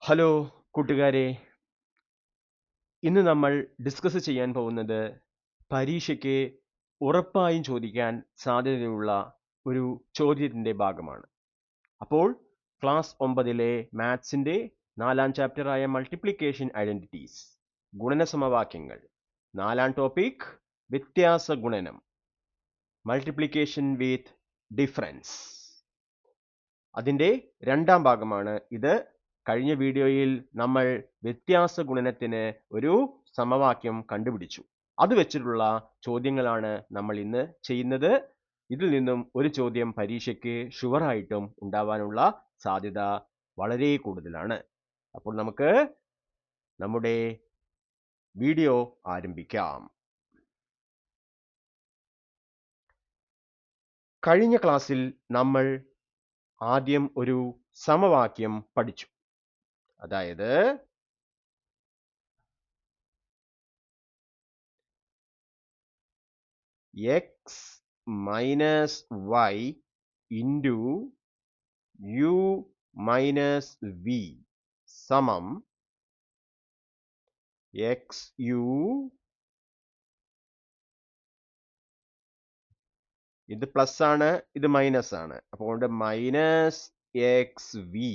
Hello കൂട്ടുകാരെ, ഇന്ന് നമ്മൾ ഡിസ്കസ് ചെയ്യാൻ പോകുന്നത് പരീക്ഷയ്ക്ക് ഉറപ്പായും ചോദിക്കാൻ സാധ്യതയുള്ള ഒരു ചോദ്യത്തിൻ്റെ ഭാഗമാണ്. അപ്പോൾ ക്ലാസ് 9-ലെ മാത്സിൻ്റെ 4-ാം ചാപ്റ്ററായ മൾട്ടിപ്ലിക്കേഷൻ ഐഡൻറ്റിറ്റീസ്, ഗുണനസമവാക്യങ്ങൾ, 4-ാം ടോപ്പിക് വ്യത്യാസ ഗുണനം, മൾട്ടിപ്ലിക്കേഷൻ വിത്ത് ഡിഫറൻസ്, അതിൻ്റെ 2-ാം ഭാഗമാണ് ഇത്. കഴിഞ്ഞ വീഡിയോയിൽ നമ്മൾ വ്യത്യാസ ഗുണനത്തിന് ഒരു സമവാക്യം കണ്ടുപിടിച്ചു. അത് വെച്ചിട്ടുള്ള ചോദ്യങ്ങളാണ് നമ്മൾ ഇന്ന് ചെയ്യുന്നത്. ഇതിൽ നിന്നും ഒരു ചോദ്യം പരീക്ഷയ്ക്ക് ഷുവറായിട്ടും ഉണ്ടാവാനുള്ള സാധ്യത വളരെ കൂടുതലാണ്. അപ്പോൾ നമുക്ക് നമ്മുടെ വീഡിയോ ആരംഭിക്കാം. കഴിഞ്ഞ ക്ലാസ്സിൽ നമ്മൾ ആദ്യം ഒരു സമവാക്യം പഠിച്ചു. അതായത് x minus y into u minus v സമം xu, ഇത് പ്ലസ് ആണ്, ഇത് മൈനസ് ആണ്. അപ്പോൾ minus x v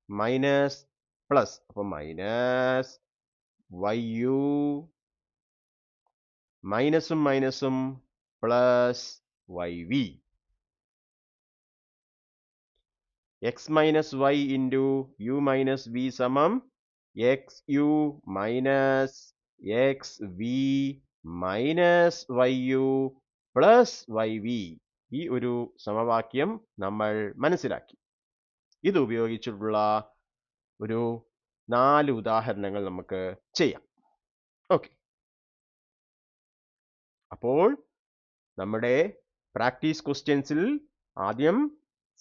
minus plus, അപ്പോൾ മൈനസ് വൈ യു മൈനസും മൈനസും plus y v. X minus y into u minus v സമം x u minus x v minus y u plus y v. ഈ ഒരു സമവാക്യം നമ്മൾ മനസ്സിലാക്കി. ഇത് ഉപയോഗിച്ചിട്ടുള്ള ഒരു 4 ഉദാഹരണങ്ങൾ നമുക്ക് ചെയ്യാം. ഓക്കെ, അപ്പോൾ നമ്മുടെ പ്രാക്ടീസ് ക്വസ്റ്റ്യൻസിൽ ആദ്യം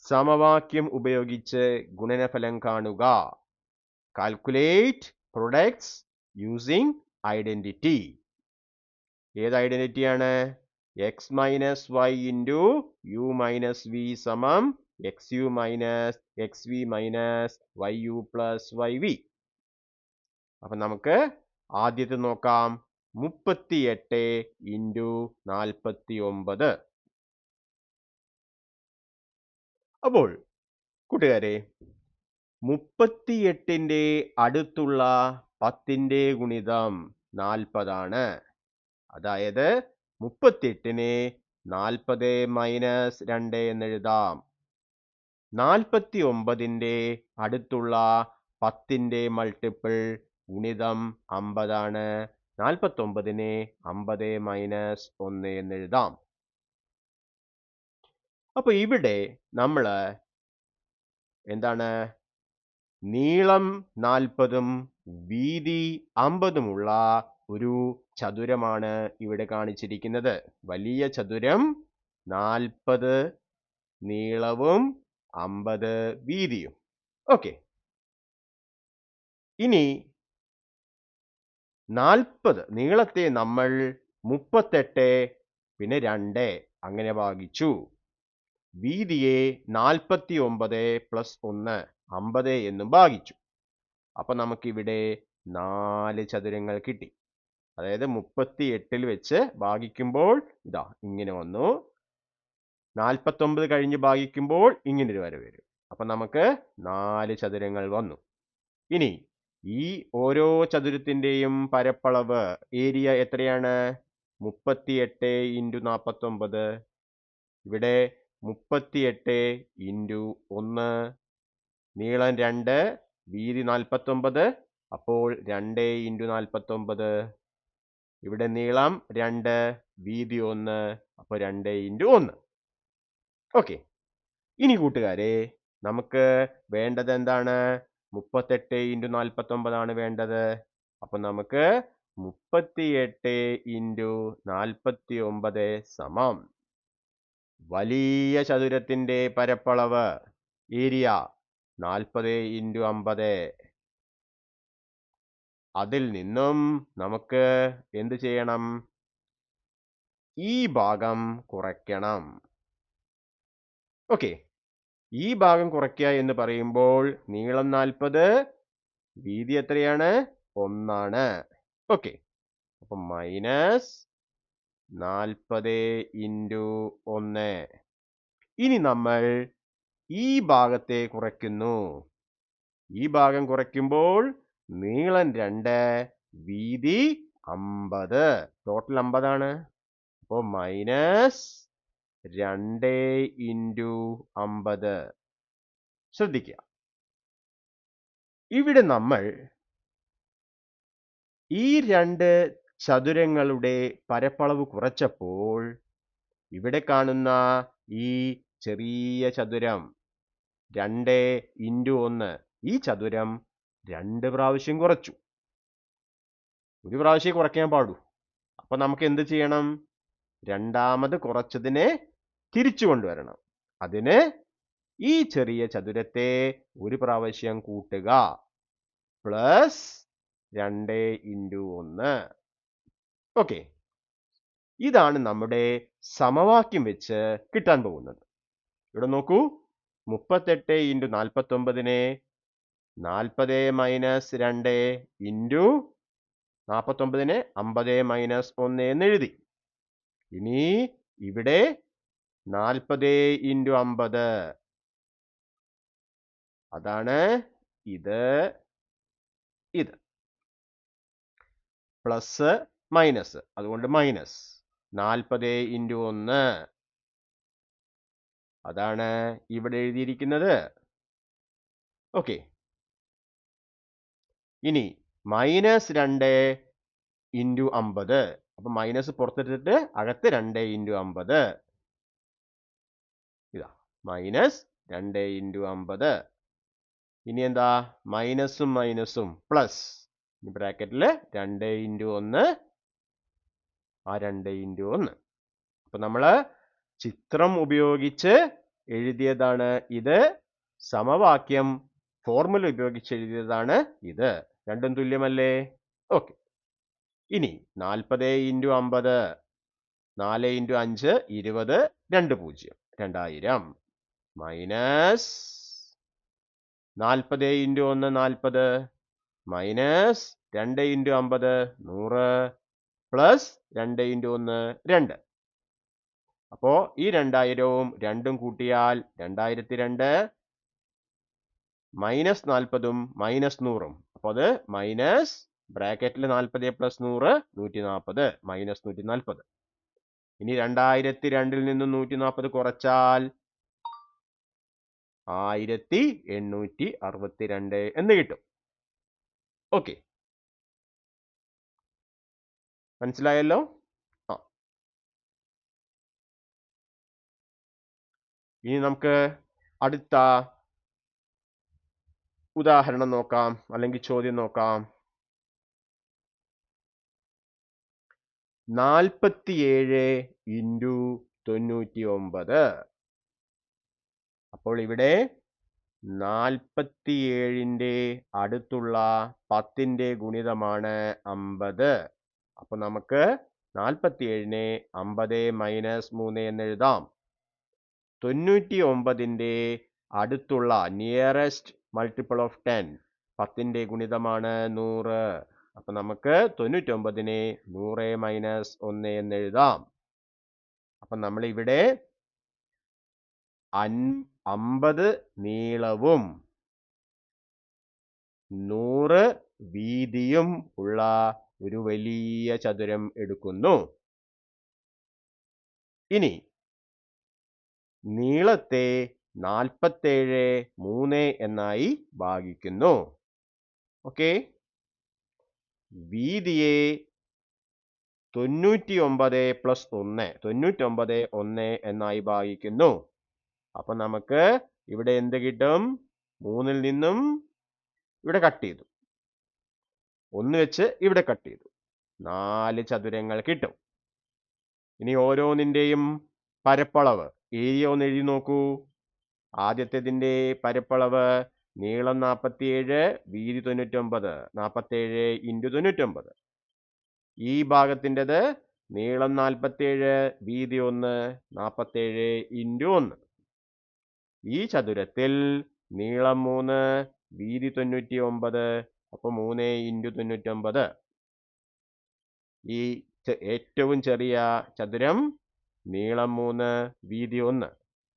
സമവാക്യം ഉപയോഗിച്ച് ഗുണനഫലം കാണുക. Calculate products using identity. ഏത് ഐഡന്റിറ്റിയാണ്? X minus y into u minus v സമം x u minus x v minus y u plus y v. അപ്പം നമുക്ക് ആദ്യത്തെ നോക്കാം. 38 ഇൻറ്റു 49. അപ്പോൾ കൂട്ടുകാരെ, 38ന്റെ അടുത്തുള്ള 10ന്റെ ഗുണിതം 40 ആണ്. അതായത് 38നെ 40 മൈനസ് 2 എന്നെഴുതാം. 49ന്റെ അടുത്തുള്ള 10ന്റെ മൾട്ടിപ്പിൾ ഗുണിതം 50ആണ്. 49നെ 50 മൈനസ് 1 എന്നെഴുതാം. അപ്പൊ ഇവിടെ നമ്മൾ എന്താണ്, നീളം 40-ഉം വീതി 50-ഉമുള്ള ഒരു ചതുരമാണ് ഇവിടെ കാണിച്ചിരിക്കുന്നത്. വലിയ ചതുരം, 40 നീളവും 50 വീതിയും. ഓക്കെ, ഇനി 40 നീളത്തെ നമ്മൾ 38 പിന്നെ 2 അങ്ങനെ ഭാഗിച്ചു. വീതിയെ 49 പ്ലസ് 1 50 എന്നും ഭാഗിച്ചു. അപ്പൊ നമുക്കിവിടെ 4 ചതുരങ്ങൾ കിട്ടി. അതായത് 38-ൽ വെച്ച് ഭാഗിക്കുമ്പോൾ ഇതാ ഇങ്ങനെ വന്നു. 49 കഴിഞ്ഞ് ഭാഗിക്കുമ്പോൾ ഇങ്ങനൊരു വര വരും. അപ്പൊ നമുക്ക് 4 ചതുരങ്ങൾ വന്നു. ഇനി ഈ ഓരോ ചതുരത്തിന്റെയും പരപ്പളവ് ഏരിയ എത്രയാണ്? 38 ഇൻറ്റു 49. ഇവിടെ 38 ഇൻറ്റു 1, നീളം 2, വീതി 49. അപ്പോൾ 2 ഇൻറ്റു 49. ഇവിടെ നീളം 2, വീതി 1, അപ്പോൾ 2 ഇൻറ്റു 1. ഓക്കെ, ഇനി കൂട്ടുകാരെ, നമുക്ക് വേണ്ടത് എന്താണ്? 38 ഇൻറ്റു 49 ആണ് വേണ്ടത്. അപ്പൊ നമുക്ക് 38 ഇൻറ്റു 49 സമം വലിയ ചതുരത്തിന്റെ പരപ്പളവ് ഏരിയ 40 ഇൻറ്റു 50. അതിൽ നിന്നും നമുക്ക് എന്ത് ചെയ്യണം? ഈ ഭാഗം കുറയ്ക്കണം. ഓക്കെ, ഈ ഭാഗം കുറയ്ക്കുക എന്ന് പറയുമ്പോൾ നീളം 40, വീതി എത്രയാണ്? 1 ആണ്. ഓക്കെ, അപ്പൊ -40 ഇൻറ്റു 1. ഇനി നമ്മൾ ഈ ഭാഗത്തെ കുറയ്ക്കുന്നു. ഈ ഭാഗം കുറയ്ക്കുമ്പോൾ നീളം 2, വീതി 50, ടോട്ടൽ 50 ആണ്. അപ്പോൾ -2 ഇൻറ്റു 50. ശ്രദ്ധിക്കുക, ഇവിടെ നമ്മൾ ഈ 2 ചതുരങ്ങളുടെ പരപ്പളവ് കുറച്ചപ്പോൾ ഇവിടെ കാണുന്ന ഈ ചെറിയ ചതുരം 2 ഇൻറ്റു 1, ഈ ചതുരം 2 പ്രാവശ്യം കുറച്ചു. ഒരു പ്രാവശ്യം കുറയ്ക്കാൻ പാടൂ. അപ്പൊ നമുക്ക് എന്ത് ചെയ്യണം? രണ്ടാമത് കുറച്ചതിനെ തിരിച്ചു കൊണ്ടുവരണം. അതിന് ഈ ചെറിയ ചതുരത്തെ ഒരു പ്രാവശ്യം കൂട്ടുക, പ്ലസ് 2 ഇൻറ്റു 1. ഓക്കെ, ഇതാണ് നമ്മുടെ സമവാക്യം വെച്ച് കിട്ടാൻ പോകുന്നത്. ഇവിടെ നോക്കൂ, 38 ഇൻറ്റു 49നെ 40 മൈനസ് 2 ഇൻറ്റു 49നെ 50 മൈനസ് 1 എന്ന് എഴുതി. ഇനി ഇവിടെ 40 ഇൻറ്റു 50, അതാണ് ഇത്, പ്ലസ് മൈനസ്, അതുകൊണ്ട് മൈനസ് 40 ഇൻറ്റു 1, അതാണ് ഇവിടെ എഴുതിയിരിക്കുന്നത്. ഓക്കെ, ഇനി -2 ഇൻറ്റു 50, അപ്പൊ മൈനസ് പുറത്തെടുത്തിട്ട് അകത്ത് 2 ഇൻറ്റു 50, ഇതാ -2 ഇൻറ്റു 50. ഇനി എന്താ? മൈനസും മൈനസും പ്ലസ്, ബ്രാക്കറ്റിൽ 2 ഇൻറ്റു 1, ആ 2 ഇൻറ്റു 1. അപ്പൊ നമ്മള് ചിത്രം ഉപയോഗിച്ച് എഴുതിയതാണ് ഇത്, സമവാക്യം ഫോർമുല ഉപയോഗിച്ച് എഴുതിയതാണ് ഇത്. രണ്ടും തുല്യമല്ലേ? ഓക്കെ, ഇനി 40 into 50, 4 into 5 20, 2 0, 2000, minus 40 into 1 40, minus 2 into 50 100, plus 2 into 1 2. അപ്പോ ഈ 2000ഉം 2ഉം കൂട്ടിയാൽ 2002, മൈനസ് 40ഉം മൈനസ് 100ഉം, അപ്പൊ അത് മൈനസ് ബ്രാക്കറ്റിൽ 40 പ്ലസ് 100 140, മൈനസ് 140. ഇനി 2002ൽ നിന്നും 140 കുറച്ചാൽ 1862 എന്ന് കിട്ടും. ഓക്കെ, മനസ്സിലായല്ലോ? ഇനി നമുക്ക് അടുത്ത ഉദാഹരണം നോക്കാം, അല്ലെങ്കിൽ ചോദ്യം നോക്കാം. 47 ഇൻറ്റു 99. അപ്പോൾ ഇവിടെ 47ന്റെ അടുത്തുള്ള 10ന്റെ ഗുണിതമാണ് 50. അപ്പൊ നമുക്ക് 47നെ 50 മൈനസ് 3 എന്ന് എഴുതാം. 99ന്റെ അടുത്തുള്ള നിയറസ്റ്റ് മൾട്ടിപ്പിൾ ഓഫ് 10, 10ന്റെ ഗുണിതമാണ് 100. അപ്പൊ നമുക്ക് 99നെ 100 മൈനസ് 1 എന്ന് എഴുതാം. അപ്പൊ നമ്മൾ ഇവിടെ 50 നീളവും 100 വീതിയും ഉള്ള ഒരു വലിയ ചതുരം എടുക്കുന്നു. ഇനി നീളത്തെ 47 3 എന്നായി ഭാഗിക്കുന്നു. ഓക്കെ, വീതിയെ 99 പ്ലസ് 1 99 1 എന്നായി ഭാഗിക്കുന്നു. അപ്പൊ നമുക്ക് ഇവിടെ എന്ത് കിട്ടും? 3ൽ നിന്നും ഇവിടെ കട്ട് ചെയ്തു, 1 വെച്ച് ഇവിടെ കട്ട് ചെയ്തു, 4 ചതുരങ്ങൾ കിട്ടും. ഇനി ഓരോന്നിന്റെയും പരപ്പളവ് ഏരിയ ഒന്ന് എഴുതി നോക്കൂ. ആദ്യത്തേതിന്റെ പരപ്പളവ് നീളം 47, വീതി 99, 47 ഇൻറ്റു 99. ഈ ഭാഗത്തിൻ്റെത് നീളം 47, വീതി 1, 47 ഇൻറ്റു 1. ഈ ചതുരത്തിൽ നീളം 3, വീതി 99. അപ്പൊ 3 × 99. ഈ ഏറ്റവും ചെറിയ ചതുരം നീളം 3, വീതി 1.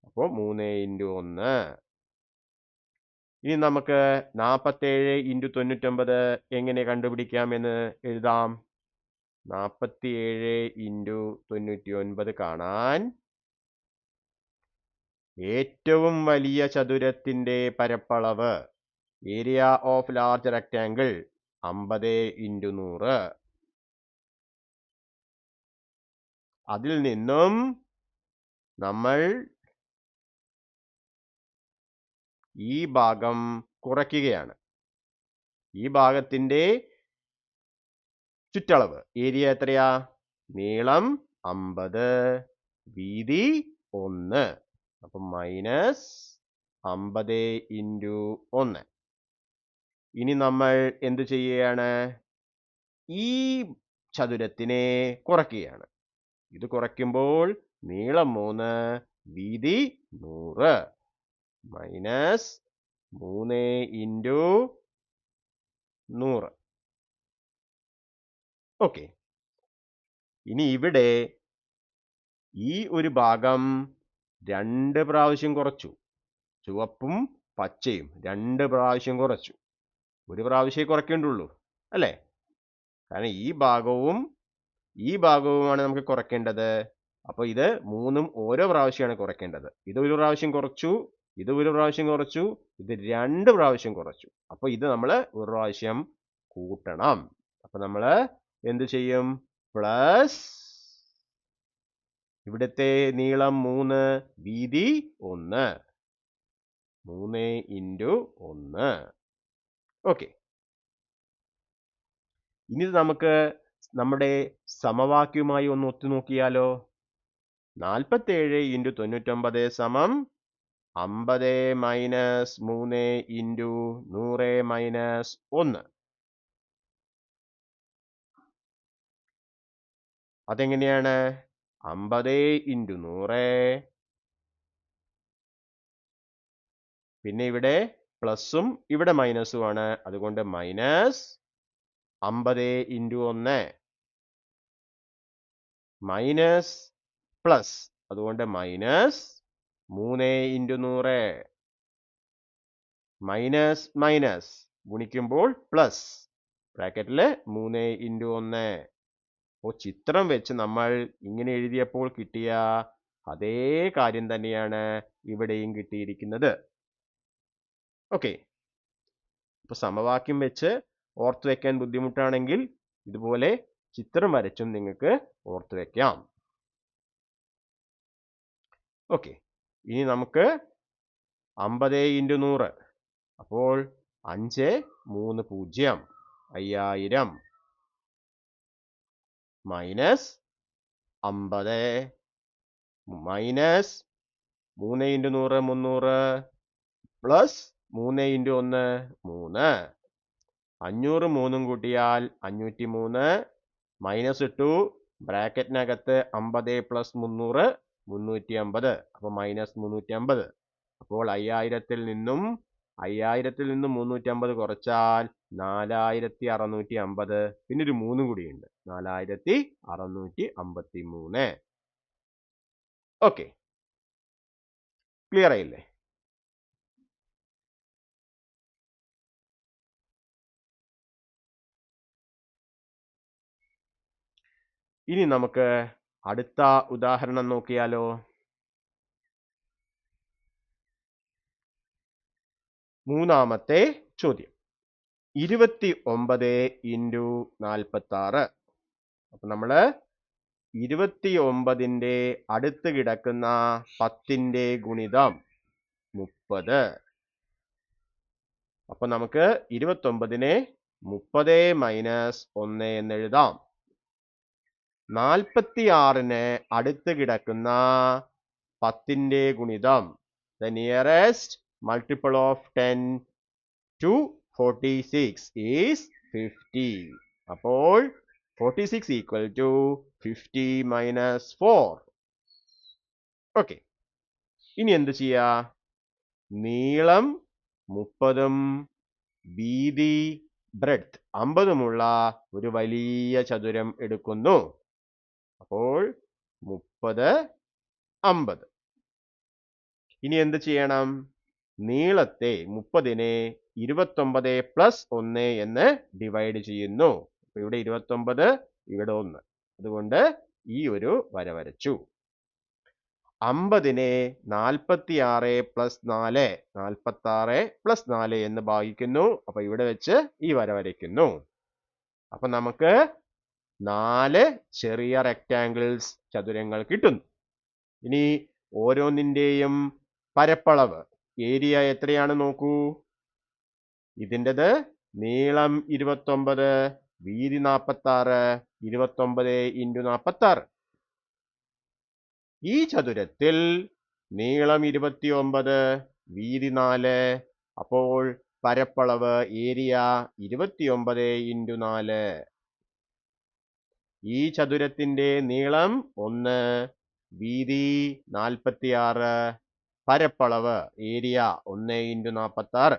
അപ്പോൾ 3 × 1. ഇനി നമുക്ക് 47 × 99 എങ്ങനെ കണ്ടുപിടിക്കാമെന്ന് എഴുതാം. 47 × 99 കാണാൻ ഏറ്റവും വലിയ ചതുരത്തിന്റെ പരപ്പളവ് ഏരിയ ഓഫ് ലാർജ് റെക്ടാങ്കിൾ 50 × 100. അതിൽ നിന്നും നമ്മൾ ഈ ഭാഗം കുറയ്ക്കുകയാണ്. ഈ ഭാഗത്തിന്റെ ചുറ്റളവ് ഏരിയ എത്രയാ? നീളം 50, വീതി 1. അപ്പം -50 × 1. ഇനി നമ്മൾ എന്ത് ചെയ്യുകയാണ്? ഈ ചതുരത്തിനെ കുറയ്ക്കുകയാണ്. ഇത് കുറയ്ക്കുമ്പോൾ നീളം 3, വീതി 100. -3 × 100. ഓക്കെ. ഇനി ഇവിടെ ഈ ഒരു ഭാഗം 2 പ്രാവശ്യം കുറച്ചു. ചുവപ്പും പച്ചയും 2 പ്രാവശ്യം കുറച്ചു. ഒരു പ്രാവശ്യമേ കുറയ്ക്കേണ്ടുള്ളൂ അല്ലേ? കാരണം ഈ ഭാഗവുമാണ് നമുക്ക് കുറയ്ക്കേണ്ടത്. അപ്പൊ ഇത് 3ഉം ഓരോ പ്രാവശ്യമാണ് കുറയ്ക്കേണ്ടത്. ഇത് ഒരു പ്രാവശ്യം കുറച്ചു, ഇത് ഒരു പ്രാവശ്യം കുറച്ചു, ഇത് 2 പ്രാവശ്യം കുറച്ചു. അപ്പൊ ഇത് നമ്മൾ ഒരു പ്രാവശ്യം കൂട്ടണം. അപ്പൊ നമ്മൾ എന്ത് ചെയ്യും? പ്ലസ് ഇവിടുത്തെ നീളം 3, വീതി 1. 3 × 1. ഓക്കെ. ഇനി നമുക്ക് നമ്മുടെ സമവാക്യവുമായി ഒന്ന് ഒത്തുനോക്കിയാലോ. 47 × 99 സമം 50 - 3 × 100 - 1. അതെങ്ങനെയാണ്? 50 × 100. പിന്നെ ഇവിടെ പ്ലസും ഇവിടെ മൈനസും ആണ്. അതുകൊണ്ട് -50 × 1 മൈനസ് പ്ലസ്, അതുകൊണ്ട് -3 × 100. മൈനസ് മൈനസ് ഗുണിക്കുമ്പോൾ പ്ലസ്, ബ്രാക്കറ്റിൽ 3 × 1. അപ്പോൾ ചിത്രം വെച്ച് നമ്മൾ ഇങ്ങനെ എഴുതിയപ്പോൾ കിട്ടിയ അതേ കാര്യം തന്നെയാണ് ഇവിടെയും കിട്ടിയിരിക്കുന്നത്. ഓക്കെ. അപ്പൊ സമവാക്യം വെച്ച് ഓർത്തു വെക്കാൻ ബുദ്ധിമുട്ടാണെങ്കിൽ ഇതുപോലെ ചിത്രം വരച്ചും നിങ്ങൾക്ക് ഓർത്തു വെക്കാം. ഓക്കെ. ഇനി നമുക്ക് 50 × 100. അപ്പോൾ 5 3 0 5000 മൈനസ് 50 മൈനസ് 3 × 100 300 പ്ലസ് 3 × 1 3. 500 3ഉം കൂട്ടിയാൽ 503. മൈനസ് ഇട്ടു, ബ്രാക്കറ്റിനകത്ത് 50 + 300 350. അപ്പൊ -350. അപ്പോൾ 5000-ൽ നിന്നും 350 കുറച്ചാൽ 4650. പിന്നെ ഒരു 3 കൂടിയുണ്ട്, 4653. ഓക്കെ. ക്ലിയർ ആയില്ലേ? ഇനി നമുക്ക് അടുത്ത ഉദാഹരണം നോക്കിയാലോ. മൂന്നാമത്തെ ചോദ്യം 29 × 46. അപ്പൊ നമ്മള് 29ന്റെ അടുത്ത് കിടക്കുന്ന 10ന്റെ ഗുണിതം 30. അപ്പൊ നമുക്ക് 29നെ 30 - 1 എന്ന് എഴുതാം. 46ന് അടുത്ത് കിടക്കുന്ന 10ന്റെ ഗുണിതം, the nearest multiple of 10 to 46 is 50. അപ്പോൾ 46 = 50 - 4. ഓക്കെ. ഇനി എന്ത് ചെയ്യാ? നീളം 30-ഉം വീതി ബ്രെഡ്ത്ത് 50-ഉമുള്ള ഒരു വലിയ ചതുരം എടുക്കുന്നു. അപ്പോൾ 30, 50. ഇനി എന്ത് ചെയ്യണം? നീളത്തെ 30-നെ 29 + 1 എന്ന് ഡിവൈഡ് ചെയ്യുന്നു. ഇവിടെ 29, ഇവിടെ 1. അതുകൊണ്ട് ഈ ഒരു വര വരച്ചു. 50-നെ 46 + 4, 46 + 4 എന്ന് ഭാഗിക്കുന്നു. അപ്പൊ ഇവിടെ വെച്ച് ഈ വര വരയ്ക്കുന്നു. അപ്പൊ നമുക്ക് 4 ചെറിയ റെക്ടാങ്കിൾസ് ചതുരങ്ങൾ കിട്ടുന്നു. ഇനി ഓരോന്നിന്റെയും പരപ്പളവ് ഏരിയ എത്രയാണ് നോക്കൂ. ഇതിൻ്റെത് നീളം 29, വീതി 46, 29 × 46. ഈ ചതുരത്തിൽ നീളം 29, വീതി 4. അപ്പോൾ പരപ്പളവ് ഏരിയ 29 × 4. ഈ ചതുരത്തിന്റെ നീളം 1, വീതി 46, പരപ്പളവ് ഏരിയ 1 × 46.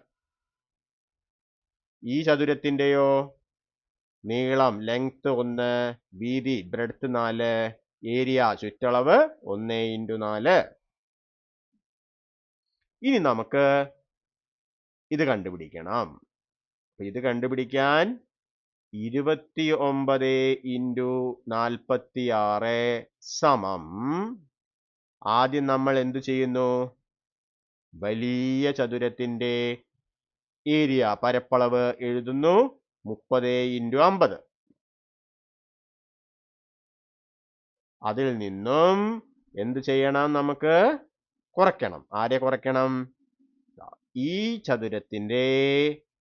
ഈ ചതുരത്തിന്റെയോ നീളം ലെങ്ത് 1, വീതി ബ്രെഡ്ത്ത് 4, ഏരിയ ചുറ്റളവ് 1 × 4. ഇനി നമുക്ക് ഇത് കണ്ടുപിടിക്കണം. ഇത് കണ്ടുപിടിക്കാൻ 29 × 46 സമം, ആദ്യം നമ്മൾ എന്തു ചെയ്യുന്നു? വലിയ ചതുരത്തിന്റെ ഏരിയ പരപ്പളവ് എഴുതുന്നു. 30 × 50. അതിൽ നിന്നും എന്ത് ചെയ്യണം? നമുക്ക് കുറയ്ക്കണം. ആരെ കുറയ്ക്കണം? ഈ ചതുരത്തിന്റെ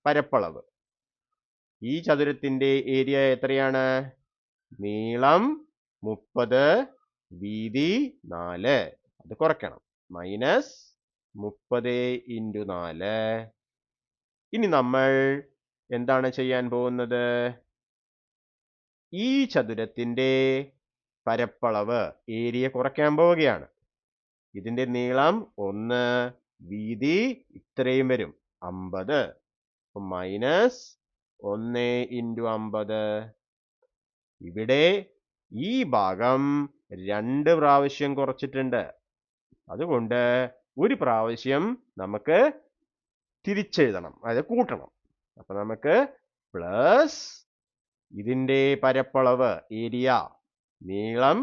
പരപ്പളവ്. ഈ ചതുരത്തിന്റെ ഏരിയ എത്രയാണ്? നീളം 30, വീതി 4. അത് കുറയ്ക്കണം. -30 × 4. ഇനി നമ്മൾ എന്താണ് ചെയ്യാൻ പോകുന്നത്? ഈ ചതുരത്തിന്റെ പരപ്പളവ് ഏരിയ കുറയ്ക്കാൻ പോവുകയാണ്. ഇതിന്റെ നീളം 1, വീതി ഇത്രയും വരും 50. -1 × 50. ഇവിടെ ഈ ഭാഗം 2 പ്രാവശ്യം കുറച്ചിട്ടുണ്ട്. അതുകൊണ്ട് ഒരു പ്രാവശ്യം നമുക്ക് തിരിച്ചെഴുതണം, അതായത് കൂട്ടണം. അപ്പൊ നമുക്ക് പ്ലസ് ഇതിന്റെ പരപ്പളവ് ഏരിയ നീളം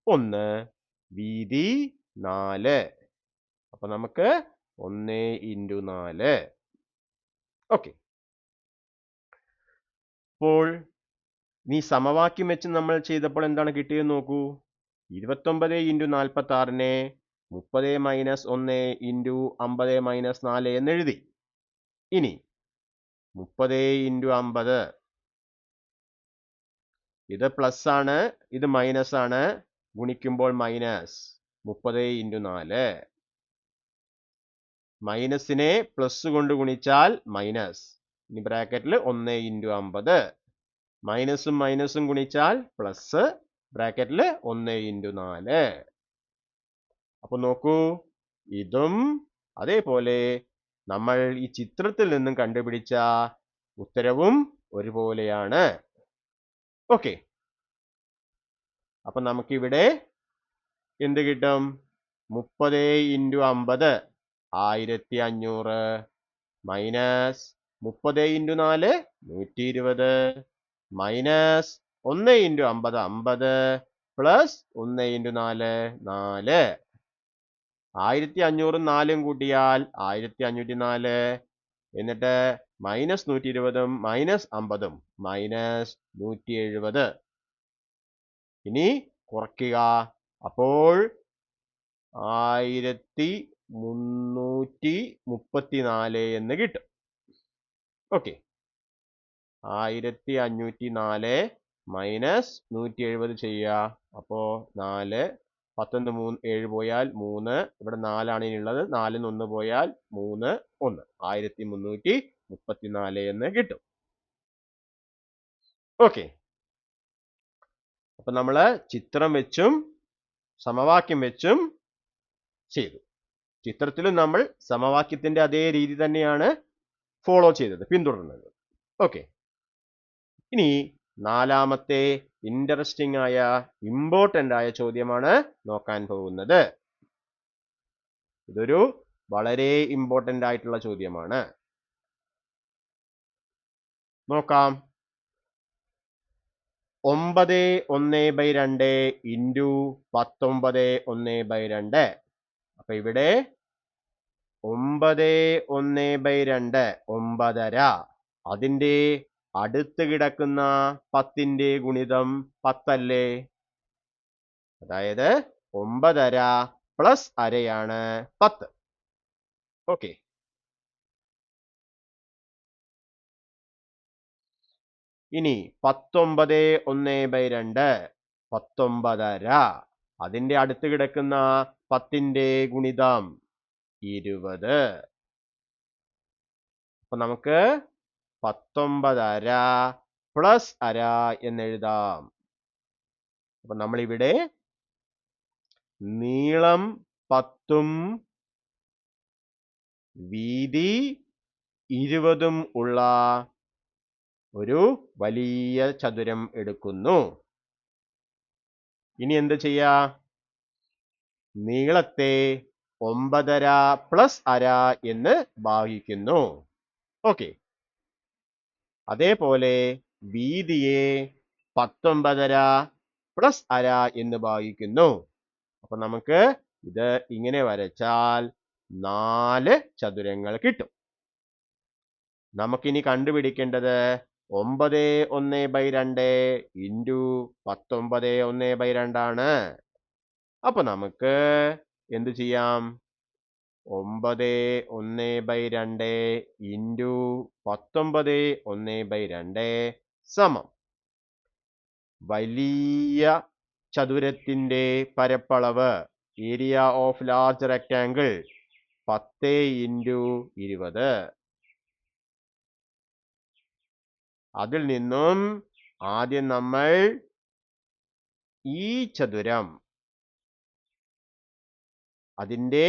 1, വീതി 4. അപ്പൊ നമുക്ക് 1 × 4. ഓക്കെ. അപ്പോൾ നീ സമവാക്യം വെച്ച് നമ്മൾ ചെയ്തപ്പോൾ എന്താണ് കിട്ടിയത് നോക്കൂ. 29 × 46-നെ 30 - 1 × 50 - 4 എന്ന് എഴുതി. ഇനി 30 × 50, ഇത് പ്ലസ് ആണ്, ഇത് മൈനസ് ആണ്. ഗുണിക്കുമ്പോൾ മൈനസ് 30 × 4. മൈനസിനെ പ്ലസ് കൊണ്ട് ഗുണിച്ചാൽ മൈനസ്. ഇനി ബ്രാക്കറ്റിൽ 1 × 50. മൈനസും മൈനസും ഗുണിച്ചാൽ പ്ലസ്, ബ്രാക്കറ്റിൽ 1 × 4. അപ്പൊ നോക്കൂ, ഇതും അതേപോലെ നമ്മൾ ഈ ചിത്രത്തിൽ നിന്നും കണ്ടുപിടിച്ച ഉത്തരവും ഒരുപോലെയാണ്. ഓക്കെ. അപ്പൊ നമുക്കിവിടെ എന്ത് കിട്ടും? 30 × 50 1500 മൈനസ് 30 × 4 120 മൈനസ് 1 × 50 50 പ്ലസ് 1 × 4 4. 1500-ഉം 4-ഉം കൂട്ടിയാൽ 1504. എന്നിട്ട് മൈനസ് 120-ഉം മൈനസ് 50-ഉം മൈനസ് 170. ഇനി കുറയ്ക്കുക. അപ്പോൾ 1334 എന്ന് കിട്ടും. ഓക്കെ. 1504 മൈനസ് 170 ചെയ്യുക. അപ്പോ 4, 11 3 7 പോയാൽ 3. ഇവിടെ 4 ആണ് ഉള്ളത്. 4-ന്ന് 1 പോയാൽ 3 1 1334 എന്ന് കിട്ടും. ഓക്കെ. അപ്പൊ നമ്മള് ചിത്രം വെച്ചും സമവാക്യം വെച്ചും ചെയ്തു. ചിത്രത്തിലും നമ്മൾ സമവാക്യത്തിന്റെ അതേ രീതി തന്നെയാണ് ഫോളോ ചെയ്തത്, പിന്തുടർന്നത്. ഓക്കെ, ഇനി നാലാമത്തെ ഇൻട്രസ്റ്റിംഗ് ആയ ഇമ്പോർട്ടന്റ് ആയ ചോദ്യമാണ് നോക്കാൻ പോകുന്നത്. ഇതൊരു വളരെ ഇമ്പോർട്ടന്റ് ആയിട്ടുള്ള ചോദ്യമാണ്. നോക്കാം. 9/1/2 ഇൻറ്റു 19/1/2. അപ്പൊ ഇവിടെ 9/1/2 9.5. അതിന്റെ അടുത്ത് കിടക്കുന്ന 10ന്റെ ഗുണിതം 10 അല്ലേ? അതായത് 9.5 പ്ലസ് അരയാണ് 10. ഓക്കെ, ഇനി 19/1/2 19.5. അതിന്റെ അടുത്ത് കിടക്കുന്ന 10ന്റെ ഗുണിതം 20. അപ്പൊ നമുക്ക് 19.5 പ്ലസ് അര എന്നെഴുതാം. അപ്പൊ നമ്മളിവിടെ നീളം 10ഉം വീതി 20ഉം ഉള്ള ഒരു വലിയ ചതുരം എടുക്കുന്നു. ഇനി എന്ത് ചെയ്യാ? നീളത്തെ 9.5 പ്ലസ് അര എന്ന് ഭാഗിക്കുന്നു. ഓക്കെ, അതേപോലെ വീതിയെ 19.5 പ്ലസ് അര എന്ന് ഭാഗിക്കുന്നു. അപ്പൊ നമുക്ക് ഇത് ഇങ്ങനെ വരച്ചാൽ 4 ചതുരങ്ങൾ കിട്ടും. നമുക്കിനി കണ്ടുപിടിക്കേണ്ടത് 9/1/2 ഇൻറ്റു 19/1/2 ആണ്. അപ്പൊ നമുക്ക് എന്ത് ചെയ്യാം? 9/1/2 ഇൻറ്റു 19/1/2 സമം വലിയ ചതുരത്തിന്റെ പരപ്പളവ്, area of large rectangle 10 into 20. അതിൽ നിന്നും ആദ്യം നമ്മൾ ഈ ചതുരം അതിന്റെ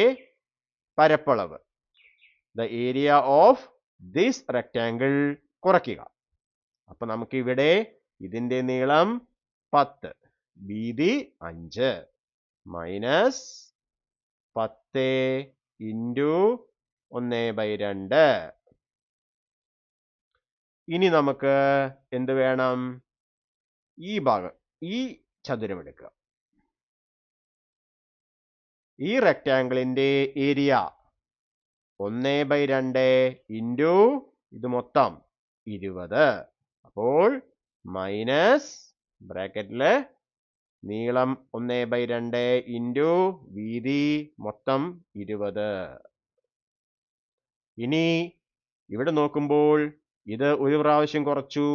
പരപ്പളവ്, the area of this rectangle കുറയ്ക്കുക. അപ്പൊ നമുക്ക് ഇവിടെ ഇതിന്റെ നീളം 10, വീതി 5 മൈനസ് 10 ഇൻറ്റു 1/2. ഇനി നമുക്ക് എന്ത് വേണം? ഈ ഭാഗം, ഈ ചതുരം എടുക്കുക. ഈ റെക്ടാങ്കിളിന്റെ ഏരിയ 1/2 ഇൻറ്റു ഇത് മൊത്തം 20. അപ്പോൾ മൈനസ് ബ്രാക്കറ്റില് നീളം 1/2 ഇൻറ്റു വീതി മൊത്തം 20. ഇനി ഇവിടെ നോക്കുമ്പോൾ ഇത് ഒരു പ്രാവശ്യം കുറച്ചു,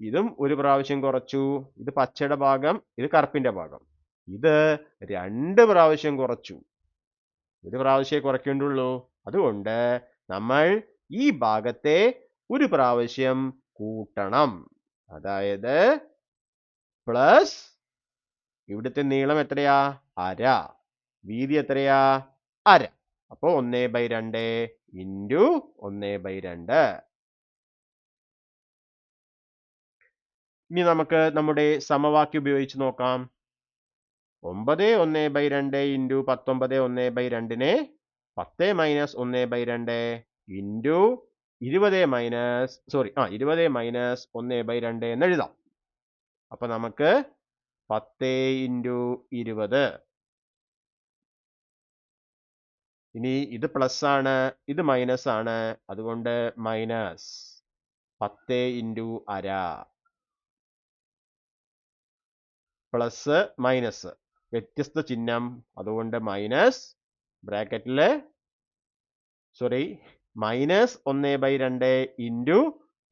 ഇതും ഒരു പ്രാവശ്യം കുറച്ചു. ഇത് പച്ചയുടെ ഭാഗം, ഇത് കറുപ്പിന്റെ ഭാഗം. ഇത് 2 പ്രാവശ്യം കുറച്ചു. ഒരു പ്രാവശ്യമേ കുറയ്ക്കേണ്ടുള്ളൂ. അതുകൊണ്ട് നമ്മൾ ഈ ഭാഗത്തെ ഒരു പ്രാവശ്യം കൂട്ടണം. അതായത് പ്ലസ് ഇവിടുത്തെ നീളം എത്രയാ? അര. വീതി എത്രയാ? അര. അപ്പൊ 1/2 ഇൻറ്റു 1/2. ഇനി നമുക്ക് നമ്മുടെ സമവാക്യം ഉപയോഗിച്ച് നോക്കാം. 9/1/2 ഇൻറ്റു 19/1/2നെ 10 മൈനസ് 1/2 ഇൻറ്റു 20 മൈനസ് 1/2 എന്ന് എഴുതാം. അപ്പൊ നമുക്ക് 10 ഇൻറ്റു 20. ഇനി ഇത് പ്ലസ് ആണ്, ഇത് മൈനസ് ആണ്. അതുകൊണ്ട് മൈനസ് 10 ഇൻറ്റു അര പ്ലസ് മൈനസ് വ്യത്യസ്ത ചിഹ്നം. അതുകൊണ്ട് മൈനസ് ബ്രാക്കറ്റില് മൈനസ് 1/2 ഇൻറ്റു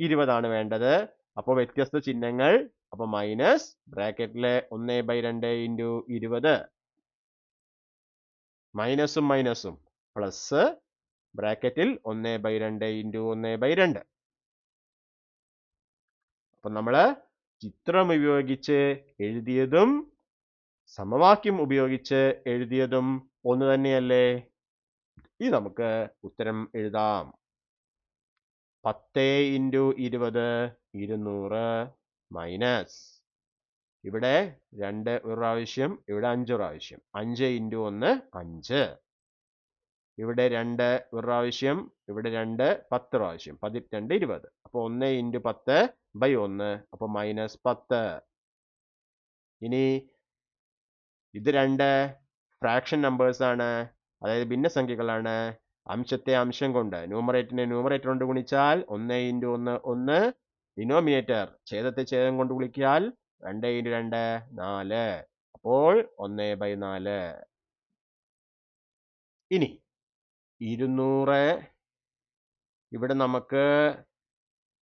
20 വേണ്ടത്. അപ്പോൾ വ്യത്യസ്ത ചിഹ്നങ്ങൾ. അപ്പൊ മൈനസ് ബ്രാക്കറ്റില് 1/2 ഇൻറ്റു 20. മൈനസും മൈനസും പ്ലസ് ബ്രാക്കറ്റിൽ 1/2 ഇൻറ്റു 1/2. അപ്പൊ നമ്മള് ചിത്രം ഉപയോഗിച്ച് എഴുതിയതും സമവാക്യം ഉപയോഗിച്ച് എഴുതിയതും ഒന്ന് തന്നെയല്ലേ? ഇനി നമുക്ക് ഉത്തരം എഴുതാം. 10 × 20 200 മൈനസ് ഇവിടെ 2 ഒരു പ്രാവശ്യം, ഇവിടെ 5 പ്രാവശ്യം. 5 × 1 5. ഇവിടെ 2 ഒരു പ്രാവശ്യം, ഇവിടെ 2 10 പ്രാവശ്യം. 2 20. അപ്പോൾ 1 × 10/1. അപ്പോൾ -10. ഇനി ഇത് 2 ഫ്രാക്ഷൻ നമ്പേഴ്സ് ആണ്, അതായത് ഭിന്നസംഖ്യകളാണ്. അംശത്തെ അംശം കൊണ്ട്, ന്യൂമറേറ്ററിനെ ന്യൂമറേറ്റർ കൊണ്ട് ഗുണിച്ചാൽ 1 × 1 1. ഡിനോമിനേറ്റർ ഛേദത്തെ ഛേദം കൊണ്ട് ഗുണിച്ചാൽ 2 × 2 4. അപ്പോൾ 1/4. ഇനി 200 ഇവിടെ നമുക്ക്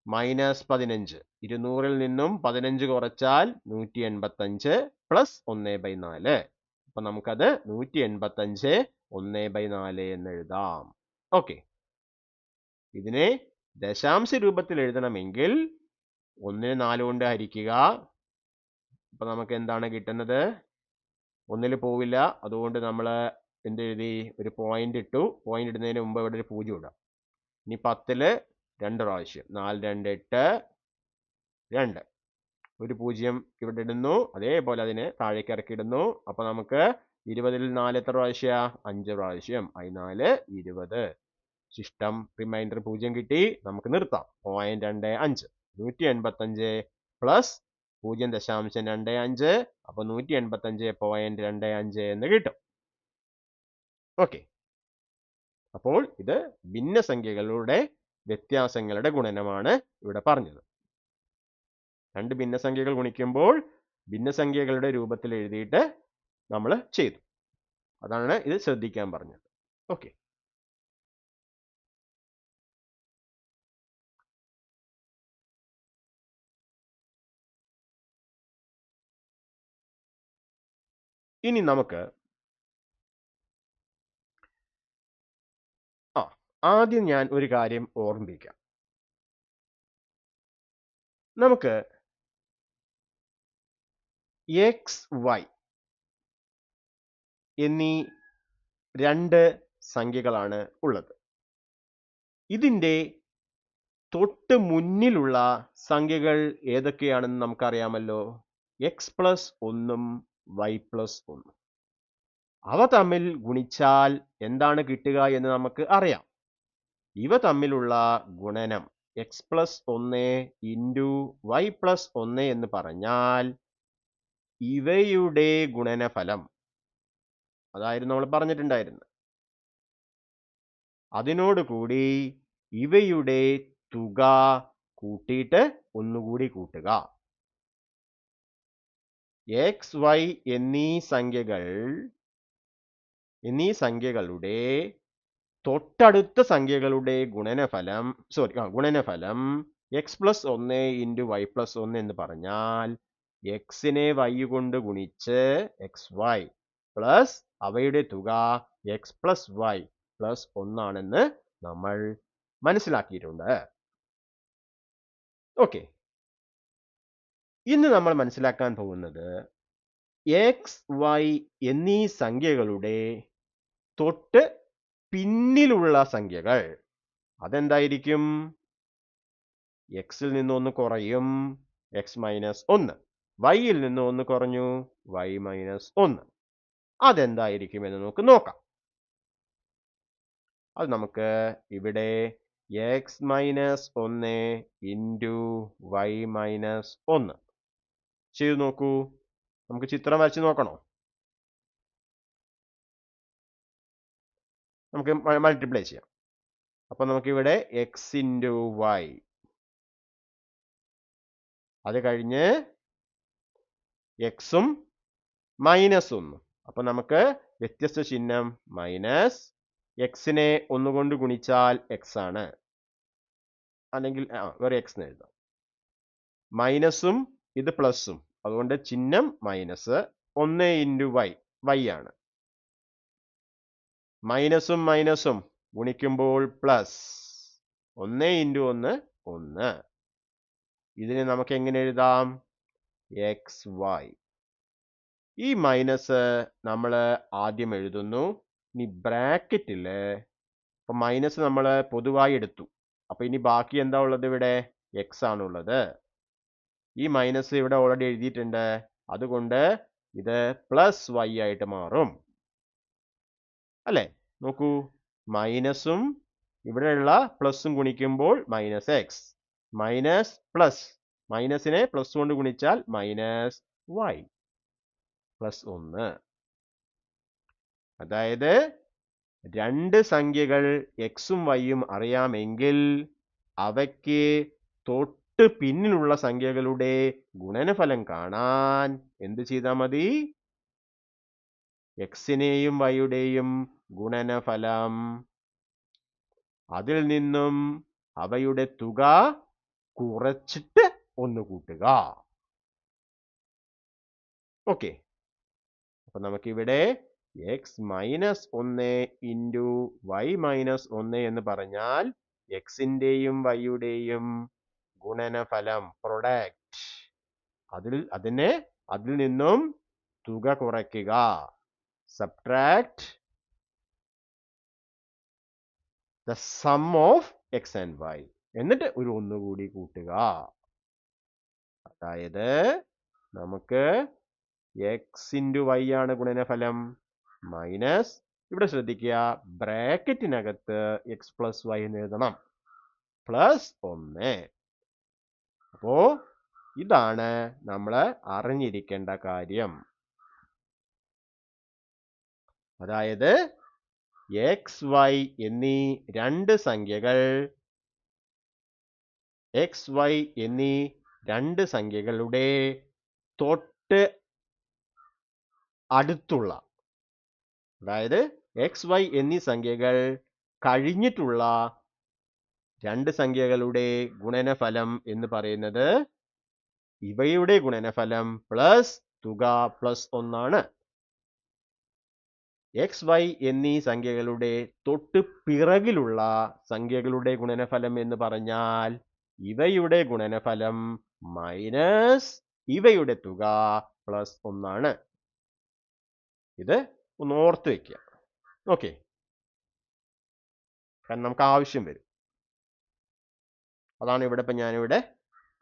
-15. 200-ൽ നിന്നും 15 കുറച്ചാൽ 185 പ്ലസ് 1/4. അപ്പൊ നമുക്കത് 185 1/4 എന്ന് എഴുതാം. ഓക്കെ, ഇതിനെ ദശാംശ രൂപത്തിൽ എഴുതണമെങ്കിൽ 1-നെ 4 കൊണ്ട് ഹരിക്കുക. അപ്പൊ നമുക്ക് എന്താണ് കിട്ടുന്നത്? 1-ൽ പോവില്ല, അതുകൊണ്ട് നമ്മൾ എന്തെഴുതി? ഒരു പോയിന്റ് ഇട്ടു. പോയിന്റ് ഇടുന്നതിന് മുമ്പ് ഇവിടെ ഒരു 0 ഇടാം. ഇനി 10-ൽ 2 പ്രാവശ്യം, 4 2 8 2. ഒരു 0 ഇവിടെ ഇടുന്നു, അതേപോലെ അതിനെ താഴേക്ക് ഇറക്കിയിടുന്നു. അപ്പൊ നമുക്ക് 20-ൽ 4 എത്ര പ്രാവശ്യം? 5 പ്രാവശ്യം. 4 20. ശിഷ്ടം റിമൈൻഡർ 0 കിട്ടി. നമുക്ക് നിർത്താം. 0.25 185 പ്ലസ് 0.25. അപ്പൊ 185.25 എന്ന് കിട്ടും. ഓക്കെ, അപ്പോൾ ഇത് ഭിന്നസംഖ്യകളുടെ വ്യത്യാസങ്ങളുടെ ഗുണനമാണ് ഇവിടെ പറഞ്ഞത്. രണ്ട് ഭിന്നസംഖ്യകൾ ഗുണിക്കുമ്പോൾ ഭിന്നസംഖ്യകളുടെ രൂപത്തിൽ എഴുതിയിട്ട് നമ്മൾ ചെയ്തു. അതാണ് ഇത് ശ്രദ്ധിക്കാൻ പറഞ്ഞത്. ഓക്കെ, ഇനി നമുക്ക് ആദ്യം ഞാൻ ഒരു കാര്യം ഓർമ്മിപ്പിക്കാം. നമുക്ക് എക്സ് വൈ എന്നീ രണ്ട് സംഖ്യകളാണ് ഉള്ളത്. ഇതിൻ്റെ തൊട്ട് മുന്നിലുള്ള സംഖ്യകൾ ഏതൊക്കെയാണെന്ന് നമുക്കറിയാമല്ലോ. x+1 y+1. അവ തമ്മിൽ ഗുണിച്ചാൽ എന്താണ് കിട്ടുക എന്ന് നമുക്ക് അറിയാം. ഇവ തമ്മിലുള്ള ഗുണനം x+1 × y+1 എന്ന് പറഞ്ഞാൽ ഇവയുടെ ഗുണനഫലം, അതായിരുന്നു നമ്മൾ പറഞ്ഞിട്ടുണ്ടായിരുന്നത്. അതിനോട് കൂടി ഇവയുടെ തുക കൂട്ടിയിട്ട് ഒന്നുകൂടി കൂട്ടുക. എക്സ് വൈ എന്നീ സംഖ്യകളുടെ തൊട്ടടുത്ത സംഖ്യകളുടെ ഗുണനഫലം x+1 × y+1 എന്ന് പറഞ്ഞാൽ എക്സിനെ y കൊണ്ട് ഗുണിച്ച് xy പ്ലസ് അവയുടെ തുക x+y+1 ആണെന്ന് നമ്മൾ മനസ്സിലാക്കിയിട്ടുണ്ട്. ഓക്കെ, ഇന്ന് നമ്മൾ മനസ്സിലാക്കാൻ പോകുന്നത് എക്സ് വൈ എന്നീ സംഖ്യകളുടെ തൊട്ട് പിന്നിലുള്ള സംഖ്യകൾ. അതെന്തായിരിക്കും? എക്സിൽ നിന്ന് 1 കുറയും, x-1. വൈയിൽ നിന്ന് 1 കുറഞ്ഞു, y-1. അതെന്തായിരിക്കും എന്ന് നമുക്ക് നോക്കാം. അത് നമുക്ക് ഇവിടെ x-1 × y-1 ചെയ്തു നോക്കൂ. നമുക്ക് ചിത്രം വരച്ച് നോക്കണോ? നമുക്ക് മൾട്ടിപ്ലൈ ചെയ്യാം. അപ്പൊ നമുക്കിവിടെ x × y, അത് കഴിഞ്ഞ് എക്സും -1. അപ്പൊ നമുക്ക് വ്യത്യസ്ത ചിഹ്നം മൈനസ്. എക്സിനെ 1 കൊണ്ട് ഗുണിച്ചാൽ എക്സ് ആണ്, അല്ലെങ്കിൽ വേറെ എക്സ് എന്ന് എഴുതാം. മൈനസും ഇത് പ്ലസും, അതുകൊണ്ട് ചിഹ്നം മൈനസ്. 1 × y ആണ്. മൈനസും മൈനസും ഗുണിക്കുമ്പോൾ പ്ലസ്. 1 × 1 1. ഇതിനെ നമുക്ക് എങ്ങനെ എഴുതാം? X Y. ഈ മൈനസ് നമ്മൾ ആദ്യം എഴുതുന്നു. ഇനി ബ്രാക്കറ്റില് അപ്പൊ മൈനസ് നമ്മൾ പൊതുവായി എടുത്തു. അപ്പൊ ഇനി ബാക്കി എന്താ ഉള്ളത്? ഇവിടെ എക്സ് ആണുള്ളത്. ഈ മൈനസ് ഇവിടെ ഓൾറെഡി എഴുതിയിട്ടുണ്ട്, അതുകൊണ്ട് ഇത് പ്ലസ് വൈ ആയിട്ട് മാറും അല്ലേ? നോക്കൂ, മൈനസും ഇവിടെയുള്ള പ്ലസും ഗുണിക്കുമ്പോൾ മൈനസ് എക്സ്, മൈനസ് പ്ലസ്, മൈനസിനെ പ്ലസ് കൊണ്ട് ഗുണിച്ചാൽ മൈനസ് വൈ പ്ലസ് 1. അതായത് രണ്ട് സംഖ്യകൾ എക്സും വൈയും അറിയാമെങ്കിൽ അവയ്ക്ക് തൊട്ട് പിന്നിലുള്ള സംഖ്യകളുടെ ഗുണനഫലം കാണാൻ എന്ത് ചെയ്താൽ മതി? എക്സിനെയും വൈയുടെയും ഗുണനഫലം, അതിൽ നിന്നും അവയുടെ തുക കുറച്ചിട്ട് ഒന്ന് കൂട്ടുക. ഓക്കെ, അപ്പൊ നമുക്കിവിടെ X minus 1 into Y minus 1 എന്ന് പറഞ്ഞാൽ എക്സിൻ്റെയും വൈയുടെയും ഗുണനഫലം, പ്രൊഡക്റ്റ്, അതിൽ നിന്നും തുക കുറയ്ക്കുക, subtract the sum of X and Y, എന്നിട്ട് ഒരു ഒന്നുകൂടി കൂട്ടുക. അതായത് നമുക്ക് എക്സ് ഇൻറ്റു വൈ ആണ് ഗുണനഫലം, മൈനസ്, ഇവിടെ ശ്രദ്ധിക്കുക ബ്രാക്കറ്റിനകത്ത് എക്സ് പ്ലസ് വൈ എന്ന് എഴുതണം, പ്ലസ് 1. അപ്പോ ഇതാണ് നമ്മൾ അറിഞ്ഞിരിക്കേണ്ട കാര്യം. അതായത് എക്സ് വൈ എന്നീ രണ്ട് സംഖ്യകളുടെ തൊട്ട് അടുത്തുള്ള, അതായത് എക്സ് വൈ എന്നീ സംഖ്യകൾ കഴിഞ്ഞിട്ടുള്ള രണ്ട് സംഖ്യകളുടെ ഗുണനഫലം എന്ന് പറയുന്നത് ഇവയുടെ ഗുണനഫലം പ്ലസ് തുക പ്ലസ് 1 ആണ്. എക്സ് വൈ എന്നീ സംഖ്യകളുടെ തൊട്ട് പിറകിലുള്ള സംഖ്യകളുടെ ഗുണനഫലം എന്ന് പറഞ്ഞാൽ ഇവയുടെ ഗുണനഫലം മൈനസ് ഇവയുടെ തുക പ്ലസ് 1 ആണ്. ഇത് ഒന്ന് ഓർത്ത് വെക്കുക. ഓക്കെ, കാരണം നമുക്ക് ആവശ്യം വരും. അതാണ് ഇവിടെ ഇപ്പം ഞാനിവിടെ